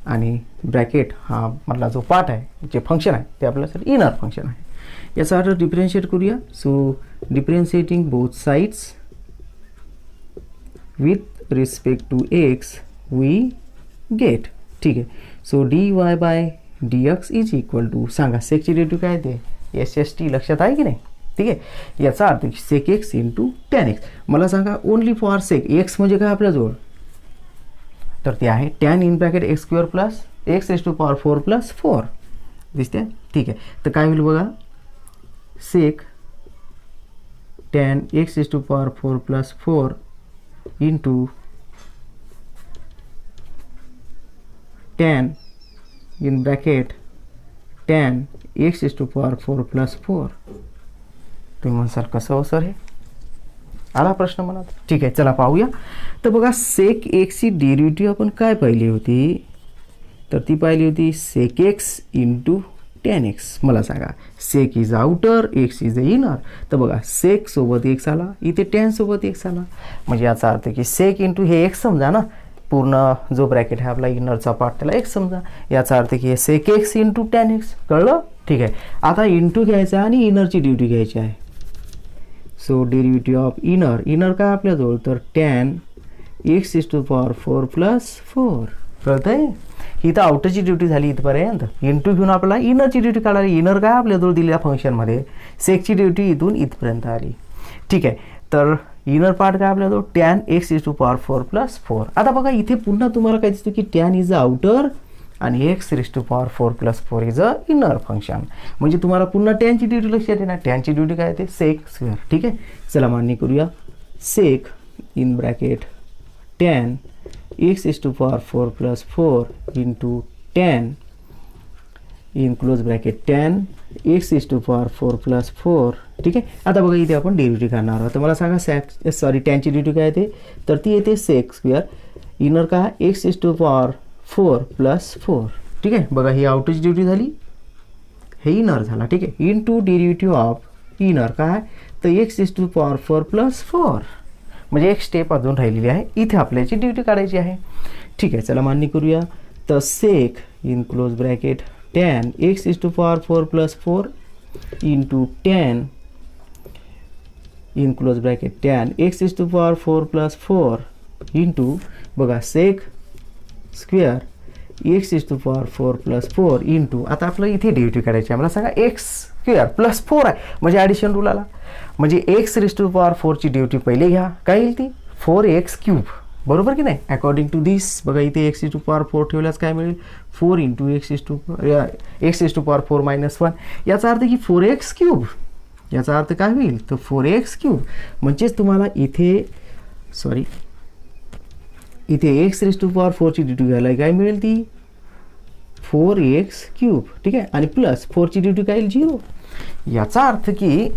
आणि ब्रॅकेट हा मधला जो पार्ट आहे जे फंक्शन आहे ते आपल्यासाठी इनर फंक्शन आहे. याचा अर्थ डिफरेन्शिएट करूया. So differentiating both sides with respect to x we get. ठीक आहे. So d y by d x is equal to सांगा सेकची डेरिव्हेटिव्ह काय ते एस एस टी. लक्षात आहे की नाही? ठीक आहे. याचा अर्थ sec x into tan x. मला सांगा ओनली फॉर सेक एक्स म्हणजे काय आपल्याजवळ तर ते आहे tan in bracket x square plus x raise to power 4 plus 4 दिसते. ठीक आहे. तर काय होईल बघा sec tan x raise to power 4 plus 4 into tan in bracket tan x raise to power 4 plus 4. तुम्ही म्हणसाल कसं हो सर हे आला प्रश्न मनात. ठीक आहे. चला पाहूया. तर बघा सेक एक्सची डेरिव्हेटिव्ह आपण काय पाहिली होती तर ती पाहिली होती sec x into tan x. मला सांगा sec is outer x is the inner. तर बघा सेक सोबत एक्स आला इथे टॅन सोबत एक्स आला म्हणजे याचा अर्थ की सेक इंटू हे एक्स समजा ना पूर्ण जो ब्रॅकेट आहे आपला इनरचा पार्ट त्याला एक्स समजा. याचा अर्थ की हे sec x into tan x. कळलं? ठीक आहे. आता इंटू घ्यायचा आणि इनरची ड्युटी घ्यायची आहे. सो डेरिव्हेटिव्ह ऑफ इनर काय आपल्याजवळ तर tan x is to power 4 plus 4. कळतंय? ही तर आउटरची ड्युटी झाली इथपर्यंत. इंटू घेऊन आपल्याला इनरची ड्युटी काढाली. इनर काय आपल्याजवळ दिलेल्या फंक्शनमध्ये सेकची ड्युटी इथून इथपर्यंत आली. ठीक आहे. तर इनर पार्ट काय आपल्याजवळ tan x is to power 4 plus 4. आता बघा इथे पुन्हा तुम्हाला काय दिसतं की टॅन इज अ आउटर आणि x raise to power 4 plus 4 is a inner function. म्हणजे तुम्हाला पुन्हा टॅनची ड्युटी लक्षात येणार. टॅनची ड्युटी काय ते सेक स्क्वेअर. ठीक आहे. चला मान्य करूया. Sec in bracket tan x is to power 4 plus 4 into tan in close bracket tan x is to power 4 plus 4. ठीक आहे. आता बघा इथे आपण डेरिव्हेटिव्ह काढणार आहोत. तर मला सांगा टॅनची ड्युटी काय येते तर ती येते सेक स्क्वेअर इनर काय x is to power 4 plus 4. ठीक आहे. बघा ही आउटरची ड्युटी झाली हे इनर झाला. ठीक आहे. इंटू डेरिव्हेटिव्ह ऑफ इनर काय तर x is to power 4 plus 4 म्हणजे एक स्टेप अजून राहिलेली आहे. इथे आपल्याची ड्युटी काढायची आहे. ठीक आहे. चला मान्य करूया. तर sec in close bracket tan x is to power 4 plus 4 into tan in close bracket tan x is to power 4 plus 4 into बघा sec square x is to power 4 plus 4 into आता आपलं इथे डेरिव्हेटिव्ह काढायची आहे. मला सांगा x square plus 4 आहे म्हणजे ॲडिशन रूल आला. म्हणजे एक्स रेज टू पॉवर 4ची डेरिव्हेटिव्ह पहिले घ्या. काय येईल ती 4x क्यूब. बरोबर की नाही? अकॉर्डिंग टू दिस बघा इथे एक्स इज टू पॉवर 4 ठेवल्यास काय मिळेल 4 into x is to power 4 minus 1. याचा अर्थ की 4x क्यूब. याचा अर्थ काय होईल तर 4x क्यूब. म्हणजेच तुम्हाला इथे एक्स रेज टू पॉवर 4ची ड्युटी घ्यायला काय मिळेल ती 4x क्यूब. ठीक आहे. आणि प्लस 4ची ड्युटी काय येईल 0. याचा अर्थ की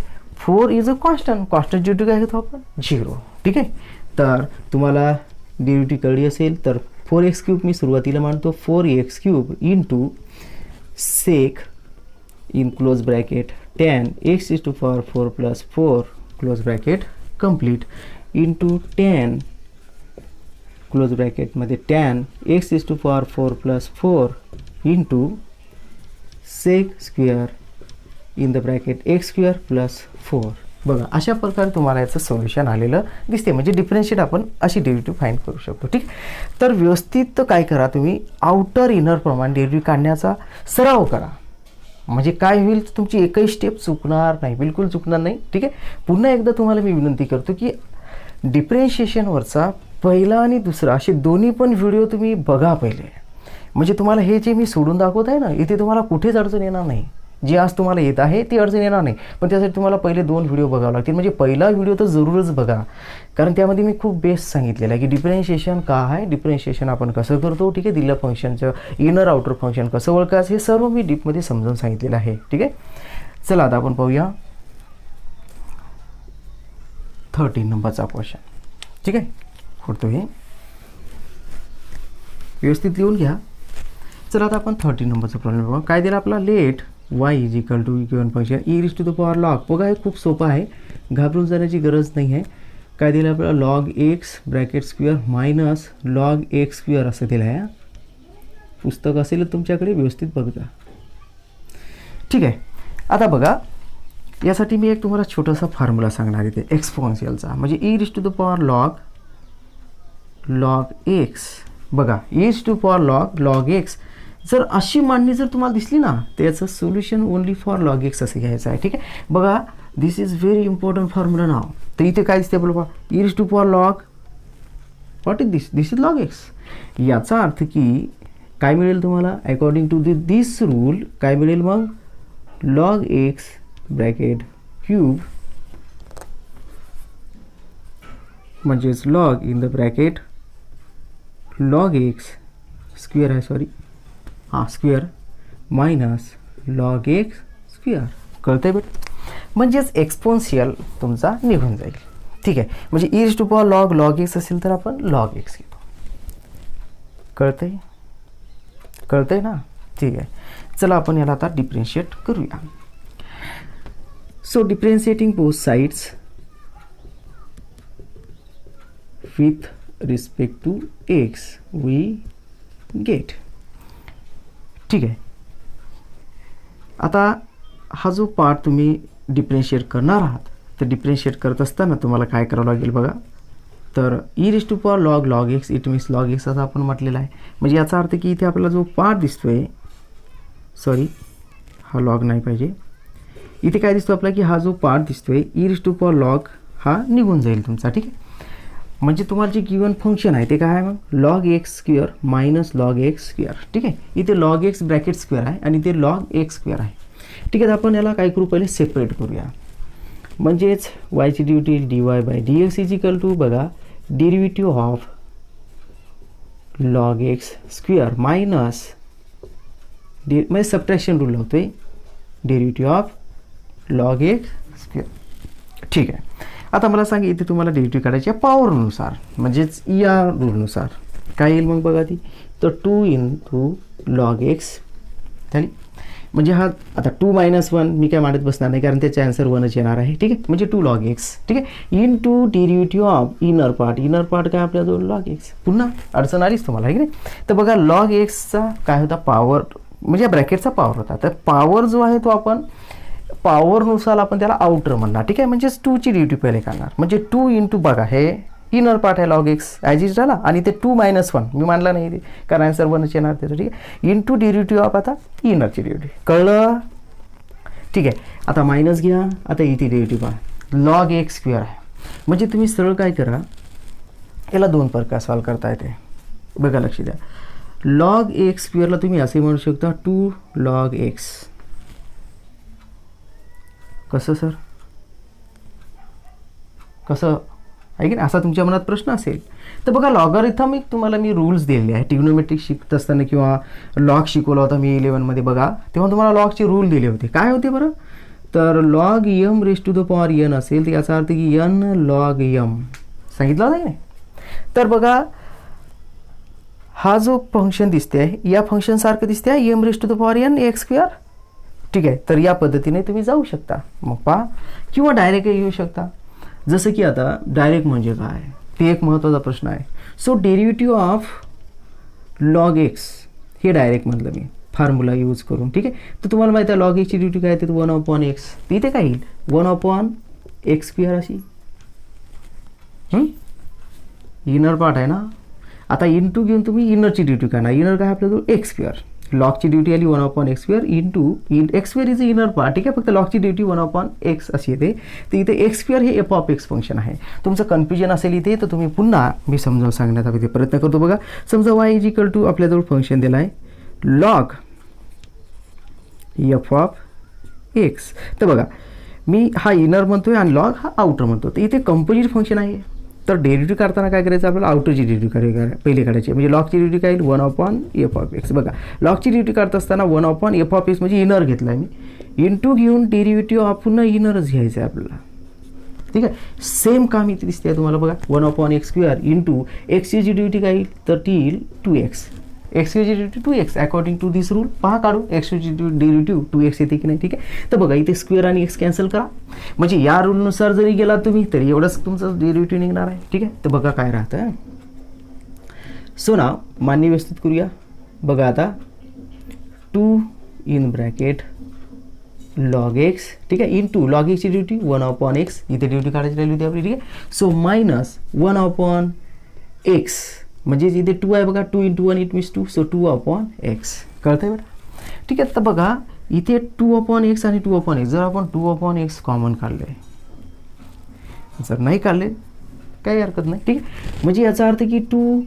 4 is a constant. Constant derivative काय घेतो आपण 0. ठीक आहे. तर तुम्हाला डेरिव्हेटिव्ह कळली असेल तर 4x³ मी सुरुवातीला मांडतो 4x³ into sec in close bracket tan x⁴ plus 4 close bracket complete into tan close ब्रॅकेटमध्ये tan x⁴ plus 4 into sec square in the bracket x² plus 4. बघा अशा प्रकारे तुम्हाला याचं सोल्युशन आलेलं दिसते. म्हणजे डिफरन्शिएट आपण अशी डेरिव्हेटिव्ह फाइंड करू शकतो. ठीक. तर व्यवस्थित काय करा तुम्ही आउटर इनर प्रमाणे डेरिव्हेटिव्ह काढण्याचा सराव करा. म्हणजे काय होईल तुमची एकही स्टेप चुकणार नाही, बिलकुल चुकणार नाही. ठीक आहे. पुन्हा एकदा तुम्हाला मी विनंती करतो की डिफरन्शिएशनवरचा पहिला आणि दुसरा असे दोन्ही पण व्हिडिओ तुम्ही बघा पहिले. म्हणजे तुम्हाला हे जे मी सोडून दाखवत आहे ना इथे तुम्हाला कुठेच अडचण येणार नाही. जी आज तुम्हाला येत आहे ती अडचण येणार नाही. पण त्यासाठी तुम्हाला पहिले 2 व्हिडिओ बघावे लागतील. म्हणजे पहिला व्हिडिओ तर जरूरच बघा, कारण त्यामध्ये मी खूप बेस्ट सांगितलेलं आहे की डिफरन्शिएशन का आहे, डिफरन्शिएशन आपण कसं करतो. ठीक आहे. दिलेल्या फंक्शनचं इनर आउटर फंक्शन कसं ओळखायचं हे सर्व मी डीपमध्ये समजावून सांगितलेलं आहे. ठीक आहे. चला आता आपण पाहूया 13 नंबरचा क्वेश्चन. ठीक आहे. खोडतो हे व्यवस्थित लिहून घ्या. चला आता आपण 13 नंबरचा प्रॉब्लेम बघा. काय दिला आपला let y is equal to given function e⁻⁴ बघा हे खूप सोपं आहे, घाबरून जाण्याची गरज नाही आहे. काय दिलं आपल्याला log x bracket square minus log x² असं दिलं आहे. पुस्तक असेल तुमच्याकडे व्यवस्थित बघा. ठीक आहे. आता बघा यासाठी मी एक तुम्हाला छोटासा फॉर्म्युला सांगणार इथे एक्सपोनेन्शियलचा. म्हणजे e⁻⁴ log x. बघा e⁻⁴ log x जर अशी मांडणी जर तुम्हाला दिसली ना तर याचं solution only for log x असं घ्यायचं आहे. ठीक आहे. बघा दिस इज व्हेरी इम्पॉर्टंट फॉर्म्युला नाव. तर इथे काय दिसते आपल्याला e⁻⁴ what is this is log x. याचा अर्थ की काय मिळेल तुम्हाला अकॉर्डिंग टू दिस रूल काय मिळेल मग log x ब्रॅकेट क्यूब म्हणजेच log in the bracket log x square आहे sorry square minus log x square. कळतंय बेट. म्हणजेच एक्सपोनेन्शियल तुमचा निघून जाईल. ठीक आहे. म्हणजे e⁻⁴ log x असेल तर आपण log x घेतो. कळतंय ना. ठीक आहे. चला आपण याला आता डिफरन्शिएट करूया. So differentiating both sides with respect to x we get. ठीक आहे. आता हा जो पार्ट तुम्ही डिफरन्शिएट करणार आहात तर डिफरन्शिएट करत असताना तुम्हाला काय करावं लागेल बघा. तर e⁻⁴ log x it means log x असं आपण म्हटलेलं आहे. म्हणजे याचा अर्थ की इथे आपल्याला जो पार्ट दिसतोय सॉरी हा लॉग नाही पाहिजे. इथे काय दिसतो आपला की हा जो पार्ट दिसतोय e⁻⁴ हा निघून जाईल तुमचा. ठीक आहे. म्हणजे तुम्हाला जे गिवन फंक्शन आहे ते काय आहे मग log x² minus log x². ठीक आहे. इथे log x ब्रॅकेट स्क्वेअर आहे आणि इथे log x² आहे. ठीक आहे. आपण याला काय करू पहिले सेपरेट करूया. म्हणजेच yची derivative dy/dx is equal to बघा derivative of log x² minus म्हणजे सबट्रॅक्शन रूल लावतोय डेरिव्हेटिव्ह ऑफ log x². ठीक आहे. आता मला सांगा इथे तुम्हाला डेरिव्हेटिव्ह काढायची आहे पॉवरनुसार म्हणजेच या रूलनुसार काय येईल मग बघा ती तर 2 इंटू log x झाली. म्हणजे हा आता 2 - 1 मी काय मांडत बसणार नाही कारण त्याचा आन्सर 1च येणार आहे. ठीक आहे. म्हणजे 2 log x. ठीक आहे. Into derivative of inner part काय आपल्याजवळ log x. पुन्हा अडचण आलीच तुम्हाला आहे की नाही. तर बघा log xचा काय होता पॉवर म्हणजे ब्रॅकेटचा पॉवर होता. तर पॉवर जो आहे तो आपण पॉवरनुसार आपण त्याला आउटर म्हणणार. ठीक आहे. म्हणजेच 2 ची डेरिव्हेटिव्ह पहिले काढणार. म्हणजे 2 इंटू बघा हे इनर पार्ट आहे log x ॲज इज झाला आणि ते 2 - 1 मी मानला नाही ते कारण आन्सर 1च येणार त्याचं. ठीक आहे. इंटू डेरिव्हेटिव्ह ऑफ आता इनरची डेरिव्हेटिव्ह कळलं. ठीक आहे. आता मायनस घ्या. आता इथे डेरिव्हेटिव्ह पहा log x² आहे. म्हणजे तुम्ही सरळ काय करा याला 2 प्रकार सॉल्व करता येते. बघा लक्ष द्या. log x² ला तुम्ही असे म्हणू शकता 2 log x. कसं सर कसं आहे की नाही असा तुमच्या मनात प्रश्न असेल तर बघा लॉगरिथमिक तुम्हाला मी रूल्स दिलेले आहे. ट्रिग्नोमेट्रिक शिकत असताना किंवा लॉग शिकवला होता मी 11 मध्ये बघा तेव्हा तुम्हाला लॉगचे रूल दिले होते. काय होते बरं तर लॉग यम raise to the power n असेल तर याचा अर्थ की एन लॉग यम सांगितलं नाही. तर बघा हा जो फंक्शन दिसते आहे या फंक्शन सारखं दिसते आहे m raise to the power n x square. ठीक आहे, तर या पद्धतीने तुम्ही जाऊ शकता. मग पहा किंवा डायरेक्ट येऊ शकता. जसं की आता डायरेक्ट म्हणजे काय ते एक महत्त्वाचा प्रश्न आहे. So derivative of log x हे डायरेक्ट म्हटलं मी फॉर्म्युला यूज करून. ठीक आहे, तर तुम्हाला माहिती आहे लॉग एक्सची ड्युटी काय ते 1/x. इथे काय येईल 1/x स्क्वेअर अशी इनर पार्ट आहे ना. आता इंटू घेऊन तुम्ही इनरची ड्युटी करणार. इनर काय आपल्याजवळ एक्स स्क्वेअर. लॉगची ड्युटी आली 1/x square into x square is inner part. ठीक आहे, फक्त लॉगची ड्युटी 1/x अशी येते. तर इथे एक्स स्क्वेअर हे एफ ऑफ एक्स फंक्शन आहे. तुमचं कन्फ्युजन असेल इथे तर तुम्ही पुन्हा मी समजावून सांगण्याचा इथे प्रयत्न करतो. बघा समजा वाय इज इक्वल टू आपल्याजवळ फंक्शन दिलं आहे लॉग एफ ऑफ एक्स. तर बघा मी हा इनर म्हणतोय आणि लॉग हा आउटर म्हणतो. तर इथे कंपोजिट फंक्शन आहे. तर डेरिव्हेटिव्ह करताना काय करायचं आपल्याला आउटरची ड्युटी पहिले काढायची. म्हणजे लॉगची ड्युटी काय येईल 1/f(x). बघा लॉगची ड्युटी करत असताना 1/f(x) म्हणजे इनर घेतला आहे मी. इंटू घेऊन डेरिव्हेटिव्ह पुन्हा इनरच घ्यायचं आहे आपल्याला. ठीक आहे, सेम काम इथे दिसते आहे तुम्हाला. बघा 1/x स्क्वेअर इंटू एक्सची जी ड्युटी काय येईल तर ती येईल 2x. एक्सची duty 2x according to this rule. पहा काढू एक्सची डेरिव्हेटिव्ह 2x येते की नाही. ठीक आहे, तर बघा इथे स्क्वेअर आणि एक्स कॅन्सल करा. म्हणजे या रूलनुसार जरी गेला तुम्ही तरी एवढंच तुमचं डेरिव्हेटिव्ह निघणार आहे. ठीक आहे, तर बघा काय राहतं. सो ना मान्य व्यवस्थित करूया. बघा आता 2 इन ब्रॅकेट लॉग एक्स. ठीक आहे, इंटू लॉग एक्सची ड्युटी 1/x. इथे ड्युटी काढायची राहिली होती आपली. ठीक आहे, सो मायनस 1/x म्हणजे इथे 2 आहे बघा. 2 × 1 इट मीन्स 2. So 2/x. कळतंय बेटा. ठीक आहे, तर बघा इथे 2/x आणि 2/x जर आपण 2/x कॉमन काढले जर नाही काढले काही हरकत नाही. ठीक आहे, म्हणजे याचा अर्थ की 2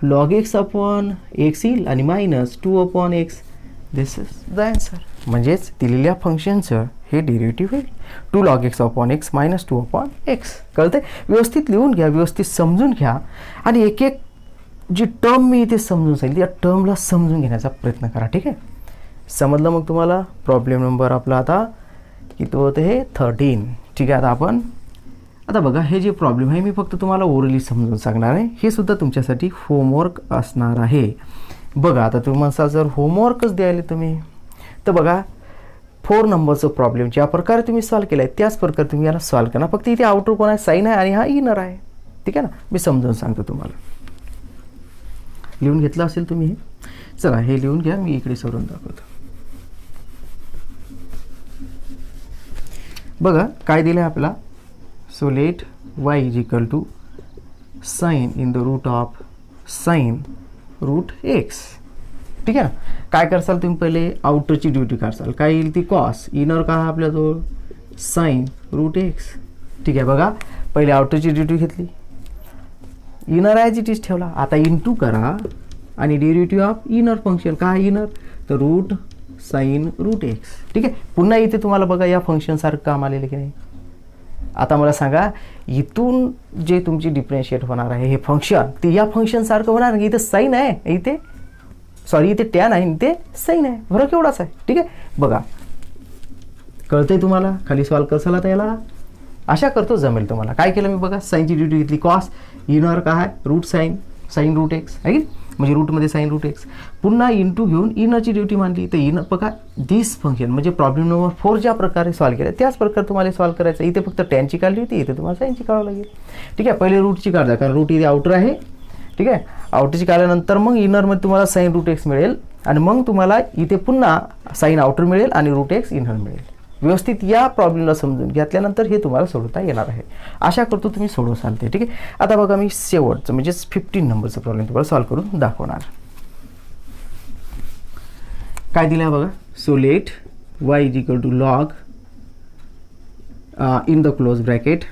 log x/x येईल आणि minus 2/x. This is the answer. म्हणजेच दिलेल्या फंक्शनचं हे डेरिव्हेटिव्ह होईल 2 log x/x मायनस 2/x. कळते. व्यवस्थित लिहून घ्या, व्यवस्थित समजून घ्या आणि एक एक जी टर्म मी इथे समजून सांगितली या टर्मला समजून घेण्याचा प्रयत्न करा. ठीक आहे, समजलं. मग तुम्हाला प्रॉब्लेम नंबर आपला आता किती होतं हे 13. ठीक आहे, आता बघा हे जे प्रॉब्लेम आहे मी फक्त तुम्हाला ओरली समजून सांगणार आहे. हे सुद्धा तुमच्यासाठी होमवर्क असणार आहे. बघा आता तुम्हाला जर होमवर्कच द्यायला तुम्ही तर बघा 4 नंबरचं प्रॉब्लेम ज्या प्रकारे तुम्ही सॉल्व केला आहे त्याच प्रकारे तुम्ही याला सॉल्व करा. फक्त इथे आउटर कोण आहे साईन आहे आणि हा इनर आहे. ठीक आहे ना, मी समजून सांगतो तुम्हाला. लिहून घेतलं असेल तुम्ही हे. चला हे लिहून घ्या, मी इकडे सोडून दाखवतो. बघा काय दिलं आहे आपला. So let y is equal to sine in the root of sine root x. ठीक आहे ना, काय करसाल तुम्ही पहिले आउटरची ड्युटी काढसाल. काय येईल ती कॉस. इनर काय आपल्याजवळ साइन रूट एक्स. ठीक आहे, बघा पहिले आउटरची ड्युटी घेतली इनर ॲज इट इज ठेवला. आता इंटू करा आणि डेरिव्हेटिव्ह ऑफ इनर फंक्शन काय इनर तर रूट साइन रूट एक्स. ठीक आहे, पुन्हा इथे तुम्हाला बघा या फंक्शनसारखं काम आलेलं की नाही. आता मला सांगा इथून जे तुमची डिफरेन्शिएट होणार आहे हे फंक्शन ते या फंक्शनसारखं होणार. इथे साइन आहे, इथे सॉरी इथे टॅन आहे, इथे साइन आहे. फरक एवढाच आहे. ठीक आहे, बघा कळतंय तुम्हाला. खाली सॉल्व करसाल आता याला. आशा करतो जमेल तुम्हाला. काय केलं मी बघा साईनची ड्युटी घेतली कॉस इनर काय रूट साइन रूट एक्स आहे की म्हणजे रूटमध्ये साइन रूट एक्स. पुन्हा इंटू घेऊन इनरची ड्युटी मानली तर इनर बघा दिस फंक्शन म्हणजे प्रॉब्लेम नंबर 4 ज्या प्रकारे सॉल्व केलं त्याच प्रकारे तुम्हाला सॉल्व करायचं. इथे फक्त टॅनची काढली होती, इथे तुम्हाला साईनची काढावं लागेल. ठीक आहे, पहिले रूटची काढा कारण रूट इथे आउटर आहे. ठीक आहे, आउटरची काढल्यानंतर मग इनरमध्ये तुम्हाला साइन रूट एक्स मिळेल आणि मग तुम्हाला इथे पुन्हा साइन आउटर मिळेल आणि रूट एक्स इनर मिळेल. व्यवस्थित या प्रॉब्लेमला समजून घेतल्यानंतर हे तुम्हाला सोडवता येणार आहे. आशा करतो तुम्ही सोडवू चालते. ठीक आहे, आता बघा मी शेवटचं म्हणजे 15 नंबरचं प्रॉब्लेम तुम्हाला सॉल्व करून दाखवणार. काय दिलं आहे बघा. So let y is equal to log in the close bracket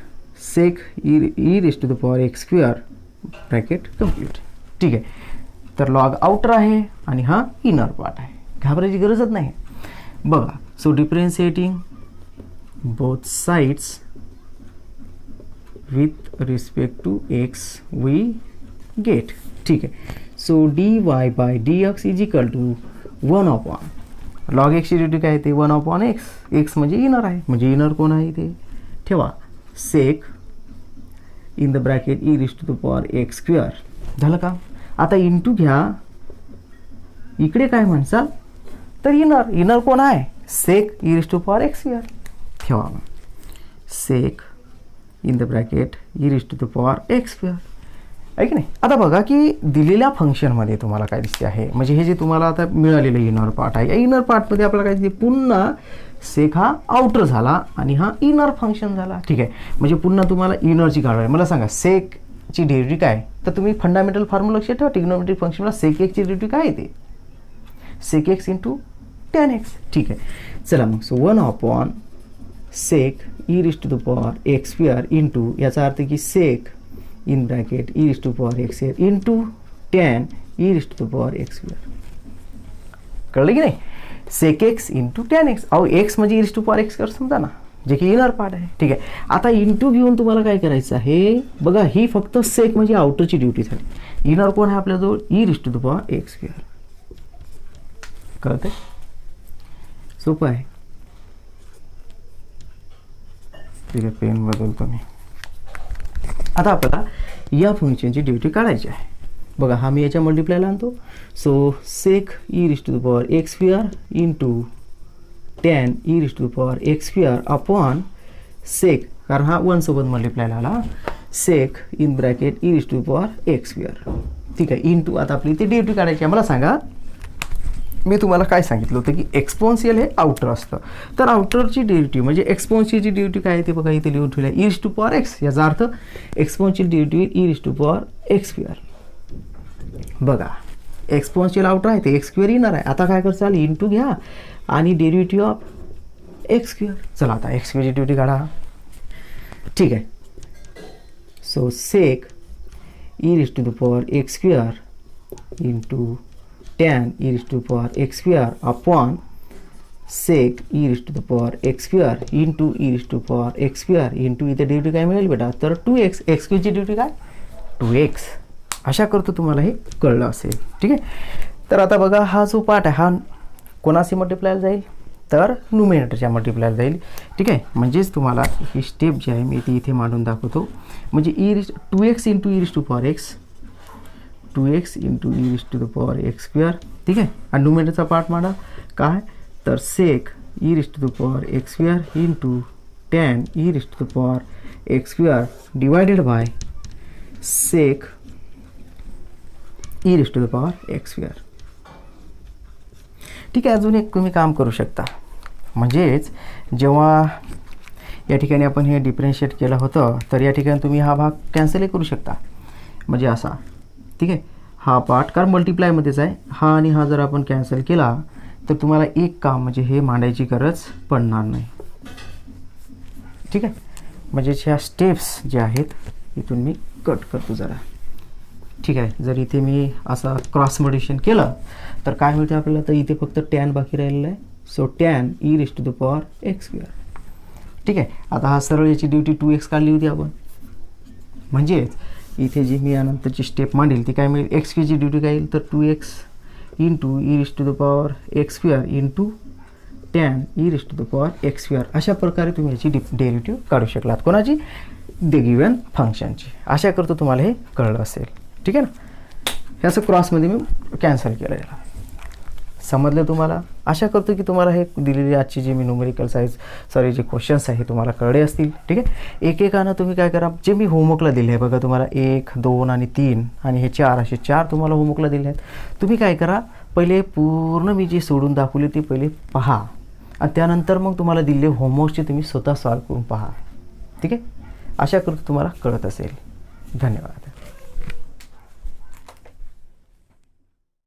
sec e raise to the power x square bracket complete. ठीक आहे, तर लॉग आउटर आहे आणि हा इनर पार्ट आहे. घाबरायची गरजच नाही. बघा so differentiating both sides with respect to x we get. ठीक आहे, so dy by dx is equal to 1/. Log एक्सची ड्युटी काय येते 1/x. एक्स म्हणजे इनर आहे, म्हणजे इनर कोण आहे ते ठेवा सेक इन द ब्रॅकेट e⁻x². झालं का? आता इंटू घ्या इकडे काय म्हणसाल तर इनर कोण आहे सेक e⁻x². ठेवा सेक इन द ब्रॅकेट e⁻x². आहे की नाही? आता बघा की दिलेल्या फंक्शनमध्ये तुम्हाला काय दिसते आहे, म्हणजे हे जे तुम्हाला आता मिळालेलं इनर पार्ट आहे, या इनर पार्टमध्ये आपल्याला काय दिसते पुन्हा सेक हा आउटर झाला आणि हा इनर फंक्शन झाला. ठीक आहे, म्हणजे पुन्हा तुम्हाला इनरची काढावी. मला सांगा सेकची डेरिव्हेटिव्ह काय, तर तुम्ही फंडामेंटल फॉर्म्युला लक्षात ठेवा. ट्रिग्नोमेट्रिक फंक्शनला सेक एक्सची डेरिव्हेटिव्ह काय येते sec x into tan x. ठीक आहे, चला मग सो 1/sec e⁻x² इंटू याचा अर्थ की sec in bracket e⁻x² into tan e⁻x². कळलं की नाही? Sec x into tan x. अहो एक्स म्हणजे e⁻x² समजा ना, जे की इनर पार्ट आहे. ठीक आहे, आता इंटू घेऊन तुम्हाला काय करायचं आहे बघा, ही फक्त सेक म्हणजे आउटरची ड्युटी झाली. इनर कोण आहे आपल्याजवळ e⁻x². कळत आहे? सोपं आहे. ठीक आहे, पेन बदलतो मी. आता आपल्याला या फंक्शनची ड्युटी काढायची आहे. बघा हा मी याच्या मल्टिप्लायला आणतो. So sec e⁻x² into tan e⁻x² upon sec, कारण हा 1 सोबत मल्टिप्लायला आला, सेक इन ब्रॅकेट e⁻x². ठीक आहे, इंटू आता आपली ती ड्युटी काढायची आहे. मला सांगा मी तुम्हाला काय सांगितलं होतं की एक्सपोन्शियल हे आउटर असतं, तर आउटरची डेरिव्हेटिव्ह म्हणजे एक्सपोन्शियलची डेरिव्हेटिव्ह काय येते बघा, इथे लिहून ठेवलं e⁻x. याचा अर्थ एक्सपोन्शियल डेरिव्हेटिव्ह e⁻x². बघा एक्सपोन्शियल आउटर आहे ते x² येणार आहे. आता काय करचाल इंटू घ्या आणि डेरिव्हेटिव्ह ऑफ x². चला आता x² ची ड्युटी काढा. ठीक आहे, so sec e⁻x² into tan e⁻x² upon sec e⁻x² into e⁻x² into इथे ड्युटी काय मिळेल बेटा, तर 2x. x²ची ड्युटी काय 2x. अशा करतो तुम्हाला हे कळलं असेल. ठीक आहे, तर आता बघा हा जो पार्ट आहे हा कोणाशी मल्टिप्लायला जाईल तर न्यूमरेटरच्या मल्टिप्लायला जाईल. ठीक आहे, म्हणजेच तुम्हाला ही स्टेप जी आहे मी ती इथे मांडून दाखवतो. म्हणजे 2x into e⁻x 2x into e⁻x². ठीक आहे, आणि न्यूमरेटरचा पार्ट मांडा काय तर sec e⁻x² into tan e⁻x² divided by sec e⁻x². ठीक आहे, अजून एक तुम्ही काम करू शकता, म्हणजेच जेव्हा या ठिकाणी आपण हे डिफरन्शिएट केलं होतं तर या ठिकाणी तुम्ही हा भाग कॅन्सलही करू शकता, म्हणजे असा. ठीक आहे, हा पार्ट कारण मल्टिप्लायमध्येच आहे, हा आणि हा जर आपण कॅन्सल केला तर तुम्हाला एक काम म्हणजे हे मांडायची गरज पडणार नाही. ठीक आहे, म्हणजे ह्या स्टेप्स ज्या आहेत इथून मी कट करतो जरा. ठीक आहे, जर इथे मी असा क्रॉस मॉड्युलेशन केलं तर काय मिळते आपल्याला, तर इथे फक्त tan बाकी राहिलेला आहे. So tan e⁻x². ठीक आहे, आता हा सरळ याची ड्युटी 2x काढली होती आपण, म्हणजेच इथे जी मी यानंतरची स्टेप मांडेल ती काय मिळेल, x²ची ड्युटी काय येईल तर 2x into e⁻x² into tan e⁻x². अशा प्रकारे तुम्ही याची डेरिव्हेटिव्ह काढू शकलात कोणाची, द गिवन फंक्शनची. आशा करतो तुम्हाला हे कळलं असेल. ठीक आहे ना, हे असं क्रॉसमध्ये मी कॅन्सल केलं याला. समजलं तुम्हाला? आशा करतो की तुम्हाला हे दिलेली आजची जी मी न्यूमेरिकल जे क्वेश्चन्स आहे तुम्हाला कळले असतील. ठीक आहे, एकेकानं तुम्ही काय करा, जे मी होमवर्कला दिले आहे बघा तुम्हाला 1, 2 आणि 3 आणि हे 4 असे 4 तुम्हाला होमवर्कला दिले आहेत. तुम्ही काय करा, पहिले पूर्ण मी जे सोडून दाखवले ते पहिले पहा आणि त्यानंतर मग तुम्हाला दिलेले होमवर्कचे तुम्ही स्वतः सॉल्व करून पहा. ठीक आहे, आशा करतो तुम्हाला कळत असेल. धन्यवाद.